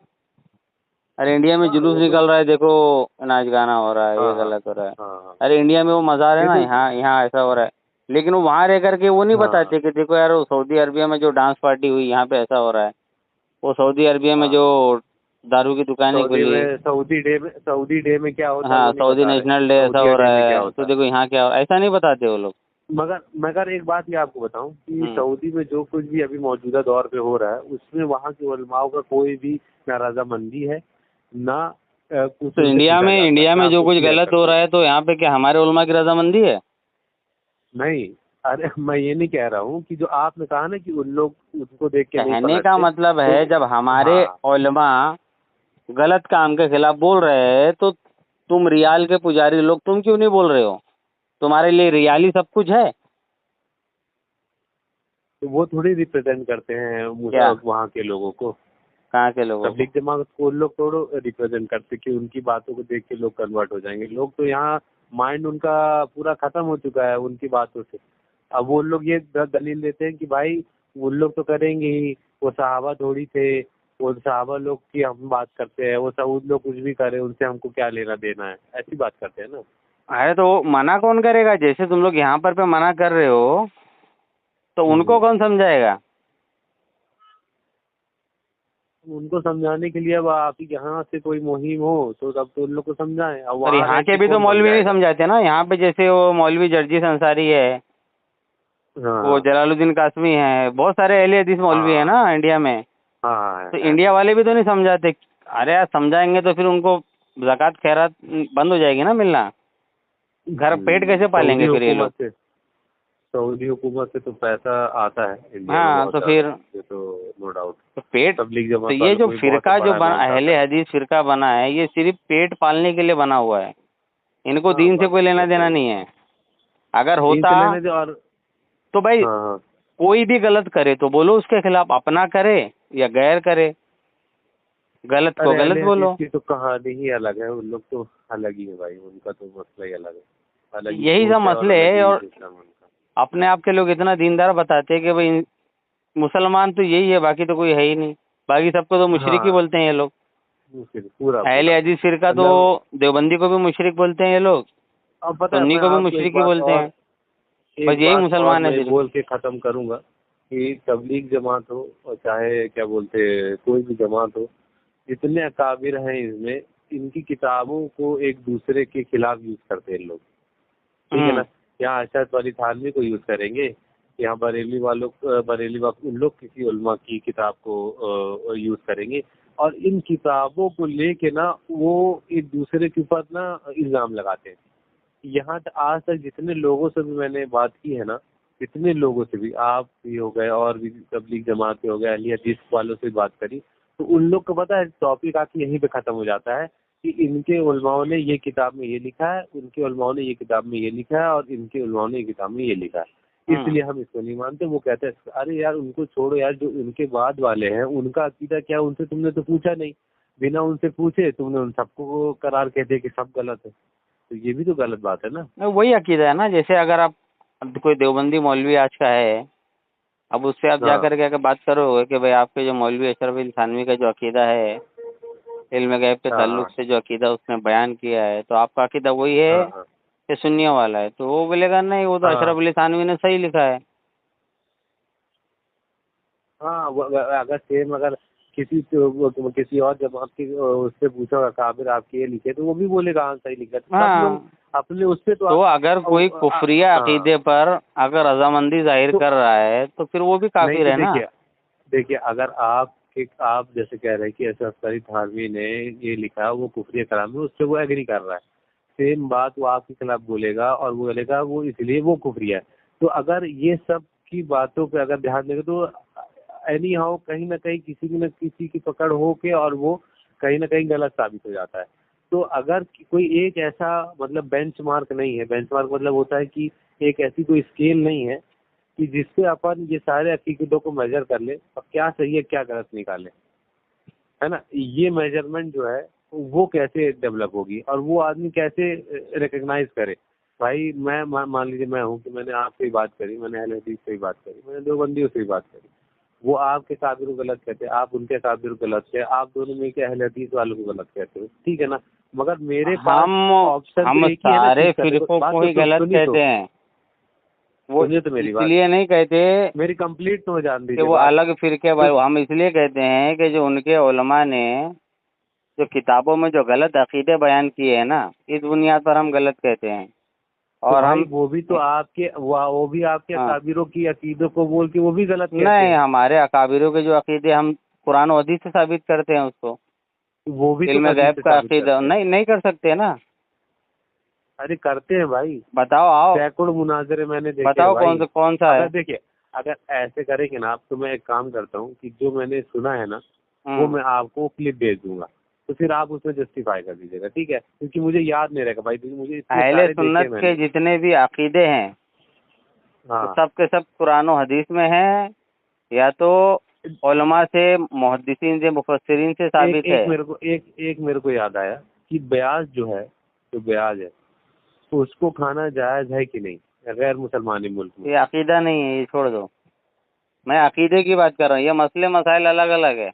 अरे इंडिया में हाँ, जुलूस वो तो निकल रहा है, देखो नाच गाना हो रहा है, हाँ ये हाँ गलत हो रहा है। हाँ हाँ। अरे इंडिया में वो मज़ार है ये ना, तो यहाँ यहाँ ऐसा हो रहा है, लेकिन वो वहाँ रह करके वो नहीं हाँ बताते कि देखो यार वो सऊदी अरबिया में जो डांस पार्टी हुई यहाँ पे ऐसा हो रहा है, वो सऊदी अरबिया में जो हाँ। दारू की दुकानें खुली, सऊदी डे में क्या होता है हाँ वो नहीं सऊदी बता रहे, नेशनल डे ऐसा सऊदीया हो डे रहा में क्या है, तो होता है। देखो यहाँ क्या हो रहा है, ऐसा नहीं बताते वो लोग। मगर मगर एक बात ये आपको बताऊं कि हम्म। सऊदी में जो कुछ भी अभी मौजूदा दौर पे हो रहा है, उसमें वहाँ के उलमाओं का कोई भी ना रजामंदी है, ना कुछ तो उनसे पूछा जाता है। इंडिया मैं में जो आपको कुछ क्लियर गलत कर हो दूं। रहा है तो यहाँ पे क्या हमारे उलमा की रजामंदी है? नहीं, अरे मैं ये नहीं कह रहा हूँ कि जो आपने कहा ना कि उन लोग उसको देख के नहीं कहने का पलटते, मतलब तो है जब हमारे हाँ। उलमा गलत काम के खिलाफ बोल रहे हैं तो तुम रियाल के पुजारी लोग तुम क्यों नहीं बोल रहे हो? तुम्हारे लिए रियाली सब कुछ है तो वो थोड़ी रिप्रेजेंट करते हैं क्या? वहाँ के लोगों को। कहाँ के लोगों को? तबलीग जमात को उन लोग थोड़ो रिप्रेजेंट करते कि उनकी बातों को देख के लोग कन्वर्ट हो जाएंगे। लोग तो यहाँ माइंड उनका पूरा खत्म हो चुका है उनकी बातों से। अब वो लोग ये दलील देते हैं कि भाई उन लोग तो करेंगे ही, वो सहाबा थोड़ी थे, वो सहाबा लोग की हम बात करते हैं, वो सऊद लोग कुछ भी करे उनसे हमको क्या लेना देना है, ऐसी बात करते हैं ना। अरे तो मना कौन करेगा? जैसे तुम लोग यहाँ पर पे मना कर रहे हो तो उनको हम्म। कौन समझाएगा? उनको समझाने के लिए अब आप ही यहाँ से कोई मुहिम हो तो तब तो उन लोग को समझाएं। अब और वहाँ यहाँ रह के के भी तो कौन मौलवी नहीं समझाएगा। समझाते ना, यहाँ पे जैसे वो मौलवी जर्जिस अंसारी है, वो हाँ जलालुद्दीन कासमी है, बहुत सारे अहले हदीस मौलवी है हाँ ना इंडिया में। हाँ तो है। इंडिया वाले भी तो नहीं समझाते। अरे यार समझाएंगे तो फिर उनको ज़कात खैरात बंद हो जाएगी ना मिलना, घर पेट कैसे सऊदी पालेंगे फिर ये लोग? हुकूमत से, सऊदी हुकूमत से तो पैसा आता है इंडिया में हाँ बहुत तो ज़्यादा, फिर ये तो नो डाउट। तो पेट, तबलीग तो जमात ये वालों जो को भी बहुत फिरका जो बड़ा बना, अमाउंट आता अहले है। हदीस फिरका बना है, ये सिर्फ पेट पालने के लिए बना हुआ है, इनको हाँ दीन से बात कोई लेना तो देना सही नहीं है। है। अगर दीन होता से लेने दे और तो भाई हाँ हाँ। कोई भी गलत करे तो बोलो उसके खिलाफ, अपना करे या गैर करे, गलत को अरे गलत अहले हदीस बोलो। की तो कहानी ही अलग है, उन लोग तो अलग ही है भाई, उनका तो मसला ही अलग है, अलग ही यही सब सोच है और मसले अलग है। ही और सिस्टम है उनका। अपने आप के लोग इतना दीनदार बताते हैं कि भाई मुसलमान तो यही है, बाकी तो कोई है ही नहीं, बाकी सबको तो मुशरिक ही हाँ बोलते हैं ये लोग। पूरा पूरा अहले हदीस फिरका तो मतलब। देवबंदी को भी मुशरिक बोलते हैं ये लोग, अब पता है सुन्नी मैं को भी आपको मुशरिक ही बोलते हैं, बस एक यही बात और मुसलमान है मैं सिर्फ। बोल के ख़त्म करूंगा कि तबलीग जमात हो और चाहे क्या बोलते कोई भी जमात हो, जितने अकाबिर हैं इसमें, इनकी किताबों को एक दूसरे के खिलाफ यूज़ करते हैं लोग, ठीक है ना। यहाँ अशहद वाली थानवी को यूज़ करेंगे, यहाँ बरेली उन लोग किसी उलमा की किताब को यूज़ करेंगे, और इन किताबों को लेके ना वो एक दूसरे के ऊपर ना इल्ज़ाम लगाते हैं। यहाँ आज तक जितने लोगों से भी मैंने बात की है ना, जितने लोगों से भी, आप भी हो गए और भी तबलीग जमात के हो गए, अहले हदीस वालों से बात करी, तो उन लोग को पता है टॉपिक आके यहीं पे खत्म हो जाता है कि इनके उलमाओं ने ये किताब में ये लिखा है, उनके उलमाओं ने ये किताब में ये लिखा है, और इनके उलमाओं ने ये किताब में ये लिखा है, इसलिए हम इसको नहीं मानते। वो कहते हैं अरे यार उनको छोड़ो यार, जो इनके बाद वाले हैं उनका अकीदा क्या, उनसे तुमने तो पूछा नहीं, बिना उनसे पूछे तुमने उन सबको करार कह दिया कि सब गलत है, तो ये भी तो गलत बात है ना। वही अकीदा है ना। जैसे अगर आप अब कोई देवबंदी मौलवी आज का है, अब उससे आप हाँ जाकर के अगर बात करोगे कि भाई आपके जो मौलवी अशरफ अली थानवी का जो अकीदा है, इल्म गैब के हाँ ताल्लुक हाँ से जो अकीदा उसने बयान किया है, तो आपका अकीदा वही है हाँ हाँ कि सुन्नियों वाला है? तो वो बोलेगा नहीं, वो तो हाँ अशरफ अली थानवी ने सही लिखा है। हाँ। अगर सेम अगर किसी और जमात की उससे पूछा होगा काबिर आपके ये लिखे, तो वो भी बोलेगा हाँ सही लिखा है। तो सब लोग हाँ, अपने उससे तो तो अगर कोई कुफरिया हाँ अकीदे पर अगर रजामंदी जाहिर तो कर रहा है तो फिर वो भी नहीं, काफिर तो है ना। देखिए अगर आप जैसे कह रहे हैं कि अशरफ अली थानवी ने ये लिखा, वो कुफरी कलाम है, उससे वो एग्री कर रहा है, सेम बात वो आपके खिलाफ बोलेगा और वो बोलेगा वो इसलिए वो कुफरी है। तो अगर ये सब की बातों पे अगर ध्यान देंगे तो एनी हाउ कहीं ना कहीं किसी न किसी की पकड़ हो के और वो कहीं ना कहीं गलत साबित हो जाता है। तो अगर कोई एक ऐसा मतलब बेंचमार्क नहीं है, बेंचमार्क मतलब होता है कि एक ऐसी कोई स्केल नहीं है कि जिससे अपन ये सारे अकीदों को मेजर कर ले और क्या सही है क्या गलत निकाले, है ना। ये मेजरमेंट जो है वो कैसे डेवलप होगी और वो आदमी कैसे रिकग्नाइज करे। भाई मैं मान लीजिए मैं हूँ कि मैंने आपसे ही बात करी, मैंने अहले हदीस से ही बात करी, मैंने देवबंदियों से ही बात करी, वो आपके काबिर को गलत कहते हैं, आप उनके काबिर को गलत कहते, आप दोनों में के अहले हदीस वालों को गलत कहते हो, ठीक है ना। मगर मेरे पास ऑप्शन हम तो एक ही है ना सारे चूज करने को। फिरकों बात को तो ही गलत सुनिए तो, कहते हैं। वो सुनिए तो मेरी बात, इसलिए नहीं कहते मेरी कंप्लीट तो जान कि दीजिए वो बात। अलग फिरके तो वाले, हम इसलिए कहते हैं कि जो उनके उलमा ने जो किताबों में जो गलत अकीदे बयान किए हैं ना, इस बुनियाद पर हम गलत कहते हैं। तो और भाई हम वो भी तो आपके वो भी आपके हाँ, काबिरों की अकीदों को बोल के वो भी गलत कहते नहीं, हैं। हमारे अकाबिरों के जो अकीदे हम कुरान और हदीस से साबित करते हैं उसको। वो भी तो इल्म हदीस गैब से का साबित अकीदा करते हैं। नहीं नहीं कर सकते ना। अरे करते हैं भाई, बताओ, आओ सैकड़ों मुनाजरे मैंने देखे हैं बताओ भाई। कौन सा है। अगर देखिए अगर ऐसे करेंगे ना आप, तो मैं एक काम करता हूँ कि जो मैंने सुना है ना वो मैं आपको क्लिप भेज दूंगा, तो फिर आप उसमें जस्टिफाई कर दीजिएगा, ठीक है, क्योंकि मुझे याद नहीं रहेगा भाई, क्योंकि मुझे इतने अहले सारे देखे सुन्नत हैं के मैंने। जितने भी अकीदे हैं वो हाँ सब के सब कुरान और हदीस में हैं, या तो उलमा से, मुहद्दिसीन से, मुफस्सिरीन से एक साबित है। एक मेरे को याद आया कि ब्याज जो है, जो ब्याज है तो उसको खाना जायज है कि नहीं गैर मुसलमानी मुल्क में। ये अकीदा नहीं है, ये छोड़ दो। मैं अकीदे की बात कर रहा हूँ, ये मसले मसाइल अलग अलग है।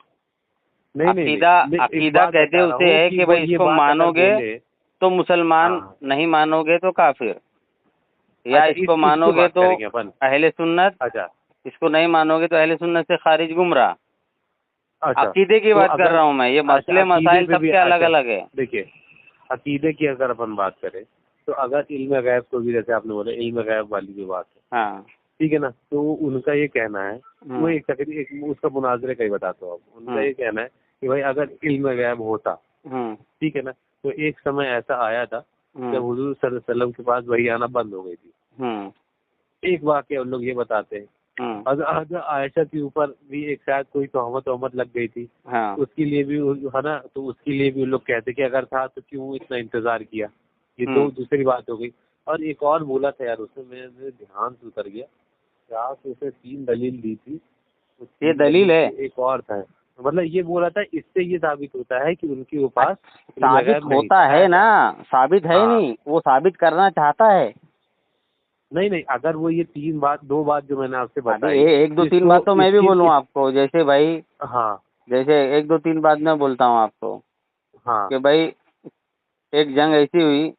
नहीं नहीं नहीं, अकीदा मैं एक अकीदा बात कहते बता रहा उसे हूँ है कि कि वो भाई ये इसको बात अगर मानोगे बोले। तो मुसलमान, हाँ नहीं मानोगे तो काफिर, या अच्छा, इसको इसको मानोगे बात तो करेंगे अपन। अहले सुन्नत, अच्छा इसको नहीं मानोगे तो अहले सुन्नत से खारिज गुमराह। अच्छा। अकीदे की तो बात कर अगर रहा हूँ मैं, ये अच्छा मसले अकीदे मसाइल पे भी सबके अलग अच्छा, अलग है। देखिए अकीदे की अगर अपन बात करें तो अगर इल्म गैब को भी, जैसे आपने बोला इल्म गैब वाली जो बात है, हाँ। ठीक है ना, तो उनका ये कहना है, वो एक उसका मुनाजरे का ही बताता हूँ आपको। उनका ये कहना है कि भाई अगर इल्म गैब होता, ठीक है ना, तो एक समय ऐसा आया था जब हुजूर सल्लल्लाहु अलैहि वसल्लम के पास वही आना बंद हो गई थी। एक वाकया उन लोग ये बताते हैं। हज़रत आयशा के ऊपर भी एक शायद कोई तोहमत लग गई थी, उसके लिए भी है ना, तो उसके लिए भी उन लोग कहते कि अगर था तो क्यों इतना इंतजार किया। ये दो दूसरी बात हो गई। और एक और बोला था यार उसमें, मेरे ध्यान से उतर गया, क्या तो उसने 3 दलील दी थी। ये दलील है, एक और था, मतलब ये बोला था इससे ये साबित होता है कि उनके पास साबित होता है ना, साबित है ही नहीं, वो साबित करना चाहता है। नहीं अगर वो ये 2 बात जो मैंने आपसे बताई, एक दो तीन बात तो मैं भी बोलूँ आपको, जैसे भाई, हाँ जैसे एक दो तीन बात मैं बोलता हूँ आपको हाँ कि भाई एक जंग ऐसी हुई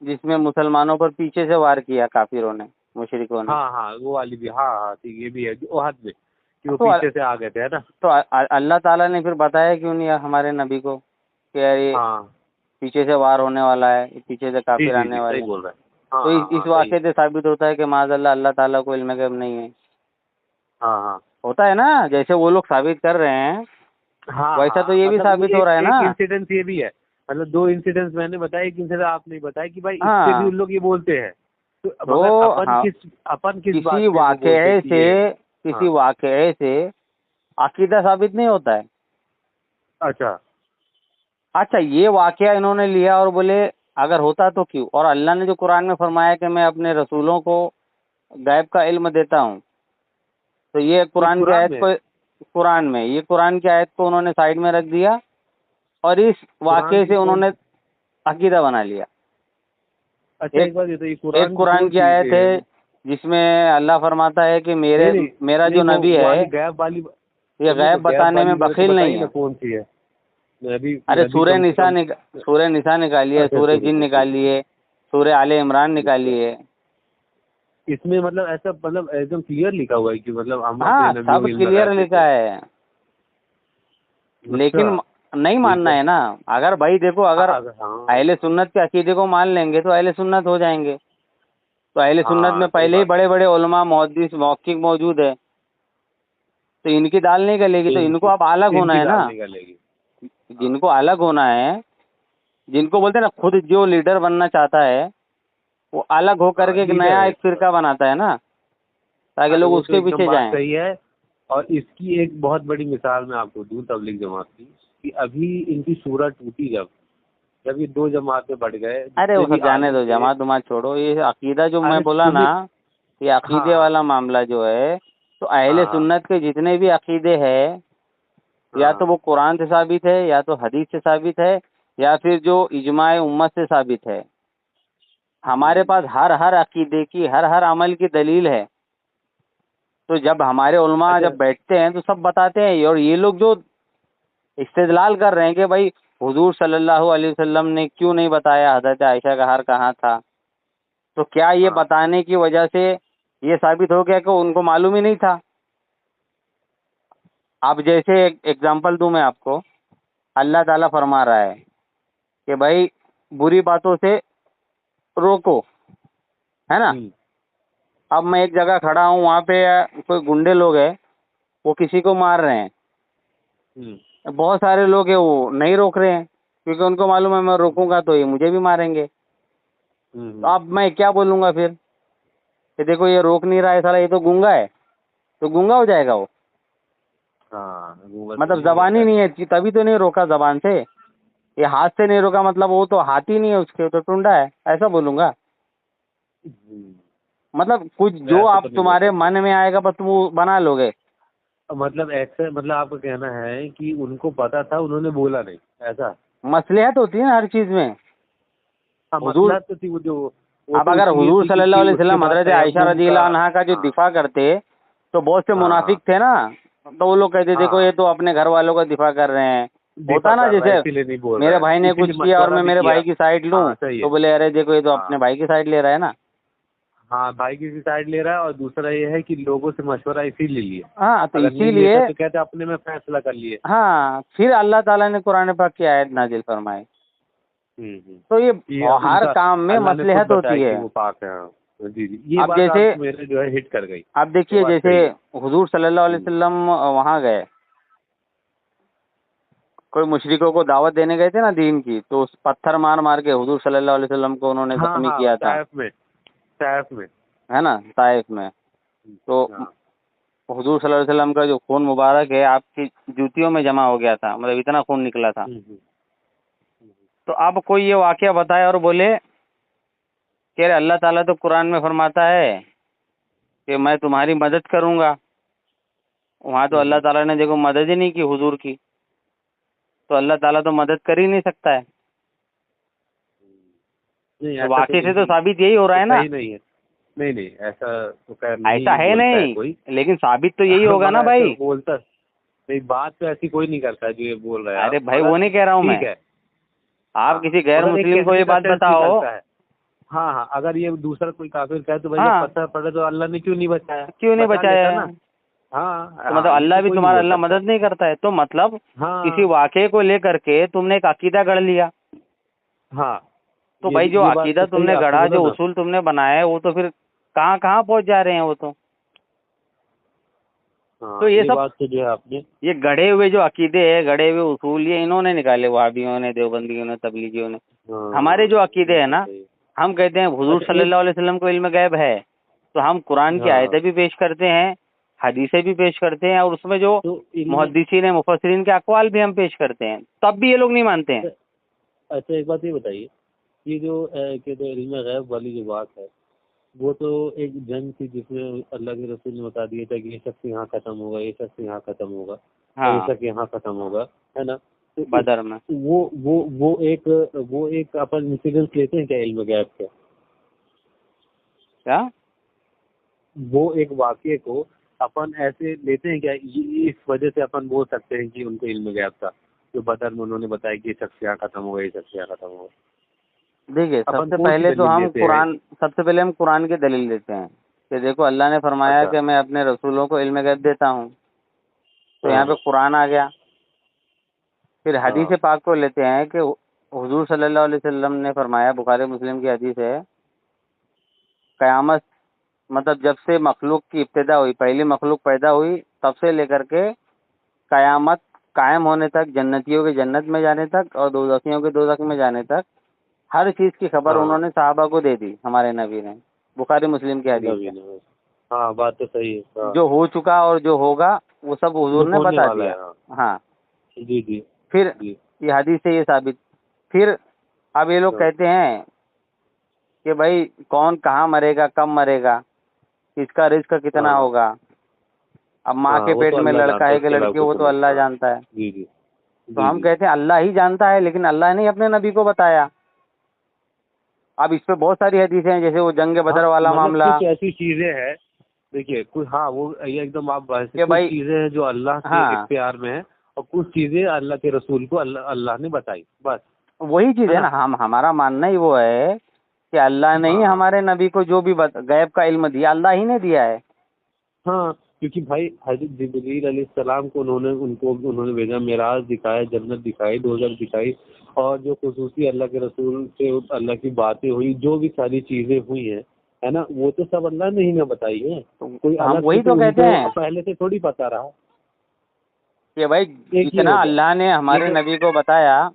जिसमें मुसलमानों पर पीछे से वार किया काफिरों ने, मुशरिकों ने। हाँ वो वाली भी, हाँ ठीक, ये भी है जो हद में कि वो तो पीछे से आ गए थे, है ना। तो अल्लाह ताला ने फिर बताया क्यों नहीं हमारे नबी को कि यार ये हाँ पीछे से वार होने वाला है, पीछे से काफिर आने जी वाले सही हैं। बोल रहा है। हाँ तो हाँ इस हाँ वाक़े से साबित होता है कि माज़अल्लाह अल्लाह ताला को इल्म गैब नहीं है। हाँ होता है ना, जैसे वो लोग साबित कर रहे हैं हाँ वैसा तो ये भी मतलब साबित हो रहा है एक ना। इंसिडेंस ये भी है, मतलब 2 इंसिडेंस मैंने बताया, एक इंसिडेंस आपने बताया कि भाई इससे भी हाँ, उन लोग ये बोलते हैं। तो तो मगर हाँ, अपन किस बात किसी पे वो बोलते हैं वाक़ये कि ये। से किसी हाँ वाक़ये से अकीदा साबित नहीं होता है। अच्छा अच्छा ये वाकया इन्होंने लिया और बोले अगर होता तो क्यों, और अल्लाह ने जो कुरान में फरमाया कि मैं अपने रसूलों को गैब का इल्म देता हूँ, तो ये कुरान की आयत को, कुरान में ये कुरान की आयत को उन्होंने साइड में रख दिया और इस वाकये से उन्होंने अकीदा बना लिया। अच्छा एक बात ये तो, एक कुरान की आयत है जिसमें अल्लाह फरमाता है कि मेरा जो नबी है गैब वाली, ये गैब बताने में बखील नहीं है। कौन सी है? अरे सूरह निसा निकालिए, सूरह जिन निकालिए, सूरह आले इमरान निकालिए। इसमें मतलब ऐसा मतलब एकदम क्लियर लिखा हुआ है कि मतलब हाँ सब क्लियर लिखा है, लेकिन नहीं मानना है ना। अगर भाई देखो, अगर अहले सुन्नत के अकीदे को मान लेंगे तो अहले सुन्नत हो जाएंगे। तो अहले सुन्नत में पहले ही बड़े बड़े उलमा मुहद्दिस मुहक्किक मौजूद है, तो इनकी दाल नहीं गलेगी। तो इनको अब अलग होना है ना, जिनको अलग होना है, जिनको बोलते हैं ना खुद जो लीडर बनना चाहता है वो अलग होकर के एक नया एक फिरका बनाता है ना, ताकि लोग उसके पीछे जाएं। सही है। और इसकी एक बहुत बड़ी मिसाल मैं आपको दूं तबलीग जमात की, कि अभी इनकी सूरत टूटी जब ये दो जमातें बढ़ गए। अरे वो सब जाने दो, जमात उमात छोड़ो, ये अकीदा जो मैं बोला ना, ये अकीदे वाला मामला जो है, तो अहले सुन्नत के जितने भी अकीदे हैं, या तो वो कुरान से साबित है, या तो हदीस से साबित है, या फिर जो इजमाए उम्मत से साबित है। हमारे पास हर अकीदे की हर अमल की दलील है। तो जब हमारे उलमा जब बैठते हैं तो सब बताते हैं। और ये लोग जो इस्तेदलाल कर रहे हैं कि भाई हुजूर सल्लल्लाहु अलैहि वसल्लम ने क्यों नहीं बताया हज़रत आयशा का हार कहाँ था, तो क्या ये बताने की वजह से ये साबित हो गया कि उनको मालूम ही नहीं था? अब जैसे एक एग्जाम्पल दूं मैं आपको, अल्लाह ताला फरमा रहा है कि भाई बुरी बातों से रोको, है ना। अब मैं एक जगह खड़ा हूँ, वहाँ पे कोई गुंडे लोग हैं, वो किसी को मार रहे हैं। बहुत सारे लोग हैं वो नहीं रोक रहे हैं, क्योंकि उनको मालूम है मैं रोकूंगा तो ये मुझे भी मारेंगे। तो अब मैं क्या बोलूंगा फिर कि देखो ये रोक नहीं रहा है साला, ये तो गूंगा है, तो गूंगा हो जाएगा वो। मतलब जबान ही नहीं है, तभी तो नहीं रोका जबान से। ये हाथ से नहीं रोका मतलब वो तो हाथ ही नहीं है उसके, तो टुंडा है, ऐसा बोलूंगा। मतलब कुछ जो आप तुम्हारे मन में आएगा बस तुम वो बना लोगे। मतलब ऐसे, मतलब आपका कहना है कि उनको पता था, उन्होंने बोला नहीं, ऐसा? मसलिहत होती है ना हर चीज में। हुजूर तो थी वो जो, अब अगर हुजूर सल्लल्लाहु अलैहि वसल्लम हजरत आयशा रज़ियल्लाहु अन्हा का जो दिफा करते, तो बहुत से मुनाफिक थे ना, तो वो लोग कहते देखो ये तो अपने घर वालों का दिफा कर रहे हैं। होता ना जैसे मेरे भाई ने कुछ किया और मैं मेरे भाई की साइड लूं, तो बोले अरे देखो ये तो अपने भाई की साइड ले रहा है ना। हाँ, भाई की साइड ले रहा है। और दूसरा ये है कि लोगों से मशवरा इसीलिए लिया। हाँ तो इसीलिए तो कहते अपने में फैसला कर लिए। हाँ, फिर अल्लाह ताला ने कुरान पाक की आयत नाजिल फरमाई। तो ये हर काम में मसलहत होती है। वो पाक है। जी जी, ये अब बात जैसे मेरे जो है हिट कर गई। अब देखिए जैसे हुजूर सल्लल्लाहु अलैहि वसल्लम वहाँ गए, कोई मुशरिकों को दावत देने गए थे ना दीन की, तो उस पत्थर मार मार के हुजूर सल्लल्लाहु अलैहि वसल्लम को उन्होंने जख्मी किया था, ताइफ में, है ना, ताइफ में। तो हुजूर सल्लल्लाहु अलैहि वसल्लम का जो खून मुबारक है आपकी जूतियों में जमा हो गया था, मतलब इतना खून निकला था। तो अब कोई ये वाकया बताए और बोले कि अरे अल्लाह ताला तो कुरान में फरमाता है कि मैं तुम्हारी मदद करूंगा। वहाँ तो अल्लाह ताला ने देखो मदद ही नहीं की हुजूर की, तो अल्लाह ताला तो मदद कर ही नहीं सकता है। तो वाकई से तो साबित यही हो रहा है ना। नहीं ऐसा तो ऐसा है नहीं, लेकिन साबित तो यही होगा ना भाई। बोलता नहीं, बात तो ऐसी कोई नहीं करता जो ये बोल रहा है। अरे भाई वो नहीं कह रहा हूँ मैं, आप किसी गैर मुस्लिम को ये बात बताओ। हाँ, अगर ये दूसरा कोई काफिर कहे तो भाई पत्थर पड़े तो अल्लाह ने क्यों नहीं बचाया? हाँ, तो मतलब अल्लाह भी तुम्हारा अल्लाह मदद नहीं करता है, तो मतलब किसी वाक़े को लेकर के तुमने एक अकीदा गढ़ लिया। हाँ, तो भाई जो अकीदा तुमने गढ़ा, जो उसूल तुमने बनाया, वो तो फिर कहाँ कहाँ पहुँच जा रहे हैं वो तो ये सब बात जो है आपने, ये गढ़े हुए जो अकीदे है, गढ़े हुए उसूल, ये इन्होंने निकाले, वहाबियों ने, देवबंदियों ने, तबलीगियों ने। हमारे जो अकीदे है ना, हम कहते हैं हुजूर सल्लल्लाहु अलैहि वसल्लम को इल्म गैब है, तो हम कुरान की आयतें भी पेश करते हैं, हदीसें भी पेश करते हैं, और उसमें जो मुहद्दिसीन मुफस्सिरीन के अक़वाल भी हम पेश करते हैं, तब भी ये लोग नहीं मानते हैं। अच्छा एक बात ये बताइए, ये जो कि जो इल्म गैब वाली जो बात है, वो तो एक जंग थी जिसमें अल्लाह के रसूल ने बता दिया था कि ये शख्स यहाँ खत्म होगा, ये शख्स यहाँ खत्म होगा और ये हाँ, शख्स यहाँ खत्म होगा, है ना। तो बदर में। वो एक अपन इंसिडेंस लेते हैं क्या इल्म गैब का? क्या? वो एक वाक्य को अपन ऐसे लेते हैं क्या, ये इस वजह से अपन बोल सकते हैं कि उनको इल्म गैब था, जो बदर में उन्होंने बताया कि ये शख्स यहाँ खत्म होगा, ये शख्स यहाँ खत्म होगा। देखिए, अपन कौन सी दलील लेते हैं? सबसे पहले हम कुरान की दलील देते हैं कि देखो अल्लाह ने फरमाया अच्छा। कि मैं अपने रसूलों को इल्म गैब देता हूँ, तो यहाँ हाँ पे कुरान आ गया। फिर हदीस हाँ पाक को लेते हैं कि हुजूर सल्लल्लाहु अलैहि वसल्लम ने फरमाया, बुखारी मुस्लिम की हदीस है, कयामत मतलब जब से मखलूक की इब्तिदा हुई, पहली मखलूक पैदा हुई, तब से लेकर के कयामत कायम होने तक, जन्नतियों के जन्नत में जाने तक और दोज़खियों के दोज़ख में जाने तक, हर चीज़ की खबर हाँ उन्होंने सहाबा को दे दी, हमारे नबी ने। बुखारी मुस्लिम की हदीस नबी है। ने। हाँ बात तो सही है। हाँ जो हो चुका और जो होगा वो सब हुजूर जो ने होने बता वाला दिया। है। हाँ हाँ, जी जी फिर जी। ये हदीस से ये साबित। फिर अब ये लोग हाँ कहते हैं कि भाई कौन कहाँ मरेगा, कब मरेगा, किसका रिस्क कितना हाँ होगा। अब माँ हाँ के वो पेट तो में अल्लाह लड़का जानता है, है कि उसके अलावा लड़की, वो कुछ तो नहीं। अल्लाह हाँ जानता है। जी जी तो जी हम जी कहते हैं अल्लाह ही जानता है, लेकिन अल्लाह ने अपने नबी को बताया। अब इस पे बहुत सारी हदीसें हैं, जैसे वो जंग हाँ बदर वाला मतलब मामला कुछ ऐसी चीजें हैं, देखिए कुछ, हाँ वो ये एकदम आप वैसे कि कुछ भाई, चीजें हैं जो अल्लाह के हाँ, इख्तियार में है, और कुछ चीजें अल्लाह के रसूल को अल्लाह ने बताई, बस। वही चीज है है ना। ना। हमारा मानना ही वो है कि अल्लाह ने ही हाँ हमारे नबी को जो भी गैब का इल्म दिया, अल्लाह ही ने दिया है। हाँ क्योंकि भाई हज़रत जिब्रील अलैहिस्सलाम को उन्होंने भेजा, मेराज दिखाया, जन्नत दिखाई, दोज़ख दिखाई, और जो खुसूसी अल्लाह के रसूल से अल्लाह की बातें हुई, जो भी सारी चीजें हुई हैं, है ना, वो तो सब अल्लाह ने ही ना बताई है। कोई तो हम अलग से वही तो तो कहते उनको हैं पहले से थोड़ी पता रहा। कि भाई एक ये जितना हो गया। अल्लाह ने ये हमारे जो, नबी को बताया,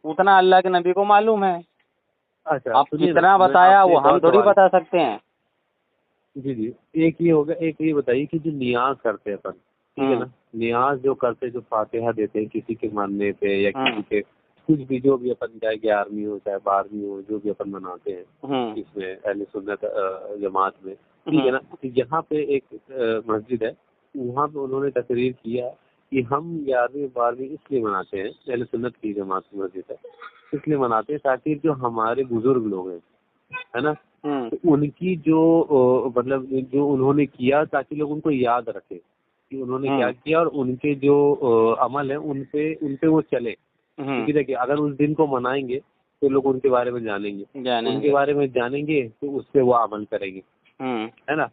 उतना अल्लाह के नबी को मालूम है। अच्छा अब सुनिए ना, कितना मैं बताया आपसे वो एक हम और थोड़ी सवाल, बता सकते हैं। जी जी, एक ये हो गया, एक ये बताइए कि जो नियाज करते हैं अपन, ठीक है हम्म, ना, नियाज जो करते हैं, जो फातिहा देते हैं किसी के मानने पे या किसी हम्म, के कुछ भी, जो भी अपन, चाहे 11वीं हो चाहे 12वीं हो, जो भी अपन मनाते हैं हम्म, इसमें अहले सुन्नत जमात में, ठीक है हम्म, ना, तो यहाँ पे एक मस्जिद है, वहाँ पे उन्होंने तकरीर किया कि हम 11वीं 12वीं इसलिए मनाते हैं, अहले सुन्नत की जमात की मस्जिद है, इसलिए मनाते हैं ताकि जो हमारे बुजुर्ग लोग हैं, है ना, हम्म, तो उनकी जो मतलब जो उन्होंने किया, ताकि लोग उनको याद रखें कि उन्होंने क्या हम्म, किया, और उनके जो अमल है उन पे वो चले। क्योंकि देखिए अगर उस दिन को मनाएंगे तो लोग उनके बारे में जानेंगे, उनके जानेंगे। बारे में जानेंगे तो उस पे वो अमल करेंगे, हम्म, है ना।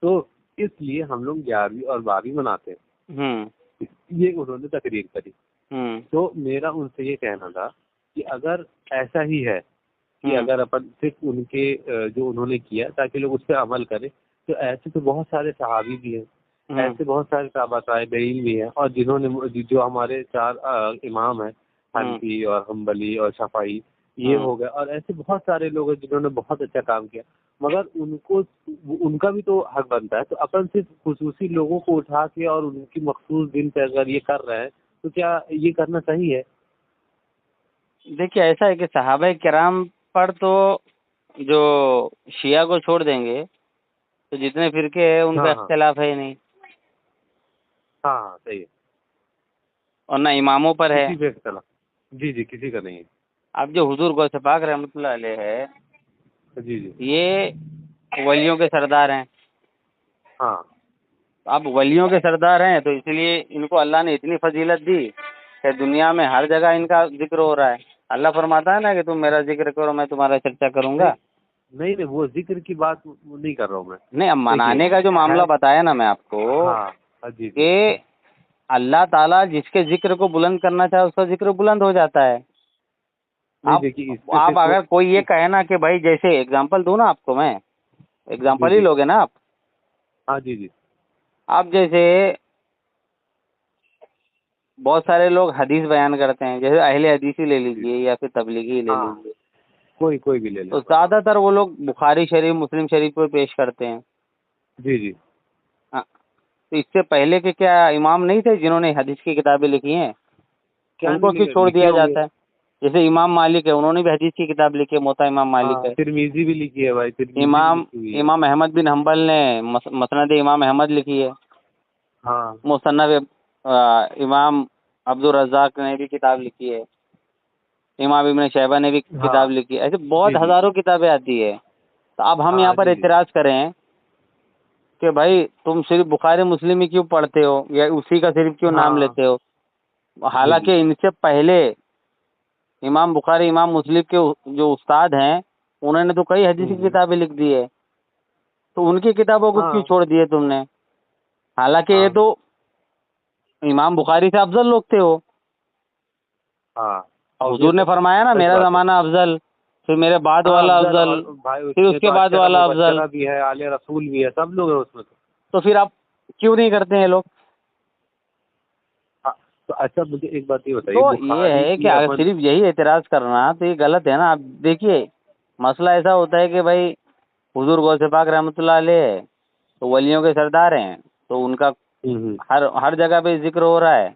तो इसलिए हम लोग 11वीं और 12वीं मनाते हम्म, हैं, ये उन्होंने तकरीर करी। हम्म, तो मेरा उनसे ये कहना था कि अगर ऐसा ही है कि हम्म, अगर अपन सिर्फ उनके जो उन्होंने किया ताकि लोग उस पर अमल करें, तो ऐसे तो बहुत सारे सहाबी भी हैं, हम्म, ऐसे बहुत सारे ताबईन भी हैं, और जिन्होंने जो हमारे 4 इमाम हैं, हम्म, हनफी और हम्बली और शफाई, ये हम्म। हो गए, और ऐसे बहुत सारे लोग हैं जिन्होंने बहुत अच्छा काम किया, मगर उनको उनका भी तो हक बनता है। तो अपन सिर्फ खुसूसी लोगों को उठा के और उनकी मखसूस दिन पे अगर ये कर रहे हैं, तो क्या ये करना सही है? देखिए ऐसा है कि सहाबा किराम पर तो जो शिया को छोड़ देंगे तो जितने फिरके हैं उनका हाँ हाँ इख्तिलाफ है ही नहीं, हाँ हाँ सही है। और ना इमामों पर है। किसी पे चला, जी जी, किसी का नहीं है। अब जो हुजूर गौस पाक रहमतुल्लाह अलैह है, जी जी ये वलियों के सरदार हैं। हाँ अब वलियों के सरदार हैं तो इसलिए इनको अल्लाह ने इतनी फजीलत दी कि दुनिया में हर जगह इनका जिक्र हो रहा है। अल्लाह फरमाता है ना कि तुम मेरा जिक्र करो, मैं तुम्हारा चर्चा नहीं करूंगा। नहीं नहीं, वो जिक्र की बात नहीं कर रहा हूँ मैं। नहीं, अब देखिए मनाने का जो है, मामला बताया ना मैं आपको, हाँ जी जी कि अल्लाह ताला जिसके जिक्र को बुलंद करना चाहे उसका जिक्र बुलंद हो जाता है। नहीं, आप देखिए इस पे आप सिर्फ अगर कोई ये कहे ना कि भाई, जैसे एग्जांपल दूं ना आपको मैं, जी एग्जांपल ही जी लोगे ना आप। हाँ जी जी आप जैसे बहुत सारे लोग हदीस बयान करते हैं, जैसे अहले हदीस ही ले जी लीजिए या फिर तबलीगी ही ले हाँ, लीजिए, कोई कोई भी ले लें तो अपन, हाँ ज्यादातर वो लोग बुखारी शरीफ, मुस्लिम शरीफ को पेश करते हैं। जी जी। हाँ, तो इससे पहले के क्या इमाम नहीं थे जिन्होंने हदीस की किताबें लिखी हैं? क्या उनको नहीं क्यों लिखे, छोड़ लिखे दिया होंगे। जाता है? जैसे इमाम मालिक है, उन्होंने भी हदीस की किताब लिखी है, मोता इमाम मालिक है। तिरमिजी भी लिखी है भाई, तिरमिजी इमाम लिखी हुई है। इमाम अहमद बिन हम्बल ने मसनद इमाम अहमद लिखी है। हाँ मुसन्नफ इमाम अब्दुल रज़्ज़ाक ने भी किताब लिखी है। इमाम इब्न शैबा ने भी हाँ किताब लिखी है। ऐसे बहुत जी जी हजारों किताबें आती है। तो अब हम यहाँ हाँ पर जी जी एतराज़ करें कि भाई तुम सिर्फ बुखारी मुस्लिम ही क्यों पढ़ते हो या उसी का सिर्फ क्यों नाम हाँ लेते हो। जी जी हालांकि इनसे पहले इमाम बुखारी इमाम मुस्लिम के जो उस्ताद हैं, उन्होंने तो कई हदीस की हम्म, किताबें लिख दी है। तो उनकी किताबों को क्यों हाँ छोड़ दिए तुमने। हालांकि ये हाँ तो इमाम बुखारी से अफजल लोग थे वो। हाँ हुजूर ने ऑब्वियस है, फरमाया ना, सच मेरा बात है। जमाना अफजल, फिर मेरे बाद हाँ वाला अफजल, अफजल, और भाई फिर उसमें उसके तो बाद अशरा वाला अफजल। मुबशरा भी है, आले रसूल भी है, सब लोग हैं उसमें तो। तो फिर आप क्यों नहीं करते हैं लोग। हाँ, तो अच्छा मुझे एक बात ये बताइए, तो ये बुखारी है कि की अगर अपन। सिर्फ यही एतराज करना तो ये गलत है ना। अब देखिए, मसला ऐसा होता है कि भाई हुजूर गौसे पाक रहमतुल्लाह अलैह तो वलियों के सरदार हैं, तो उनका हम्म, हर हर जगह पे जिक्र हो रहा है।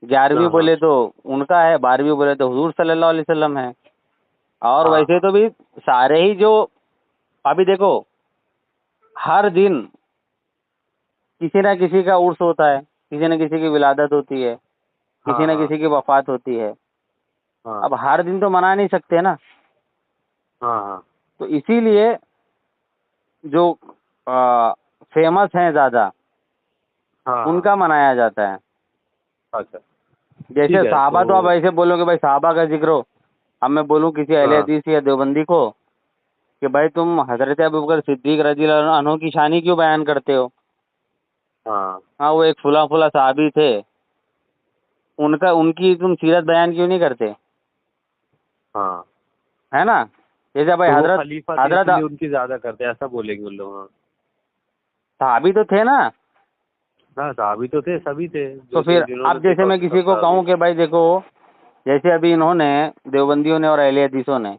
11वीं हाँ हाँ बोले तो उनका है, 12वीं बोले तो हुजूर सल्लल्लाहु अलैहि वसल्लम है। और हाँ वैसे हाँ तो भी सारे ही जो, अभी देखो, हर दिन किसी ना किसी का उर्स होता है, किसी न किसी की विलादत होती है, किसी हाँ न हाँ किसी की वफात होती है। हाँ अब हर दिन तो मना नहीं सकते ना। हाँ हाँ तो इसीलिए जो फेमस हैं ज़्यादा, हाँ हाँ, उनका मनाया जाता है। अच्छा जैसे ठीक है सहाबा, तो आप तो। ऐसे बोलोगे भाई सहाबा का जिक्र हो। अब मैं बोलूँ किसी अहले हाँ हदीस या देवबंदी को कि भाई तुम हजरत अबू बकर सिद्दीक रज़ियल्लाहु अन्हु की शानी क्यों बयान करते हो। हाँ हाँ, वो एक फुला फुला साहबी थे, उनका उनकी तुम सीरत बयान क्यों नहीं करते, हाँ, है ना। जैसे भाई तो वो हजरत खलीफा थे हजरत इसीलिए उनकी ज्यादा करते हैं, ऐसा बोलेंगे उन लोग। हाँ साहबी तो थे ना। हाँ, साहबी तो थे, सभी थे तो जो जो फिर जिन्होंने अब जैसे देखा मैं उसमें सब किसी को साहबी कहूँ है। कि भाई देखो, जैसे अभी इन्होंने देवबंदियों ने और अहले हदीसों ने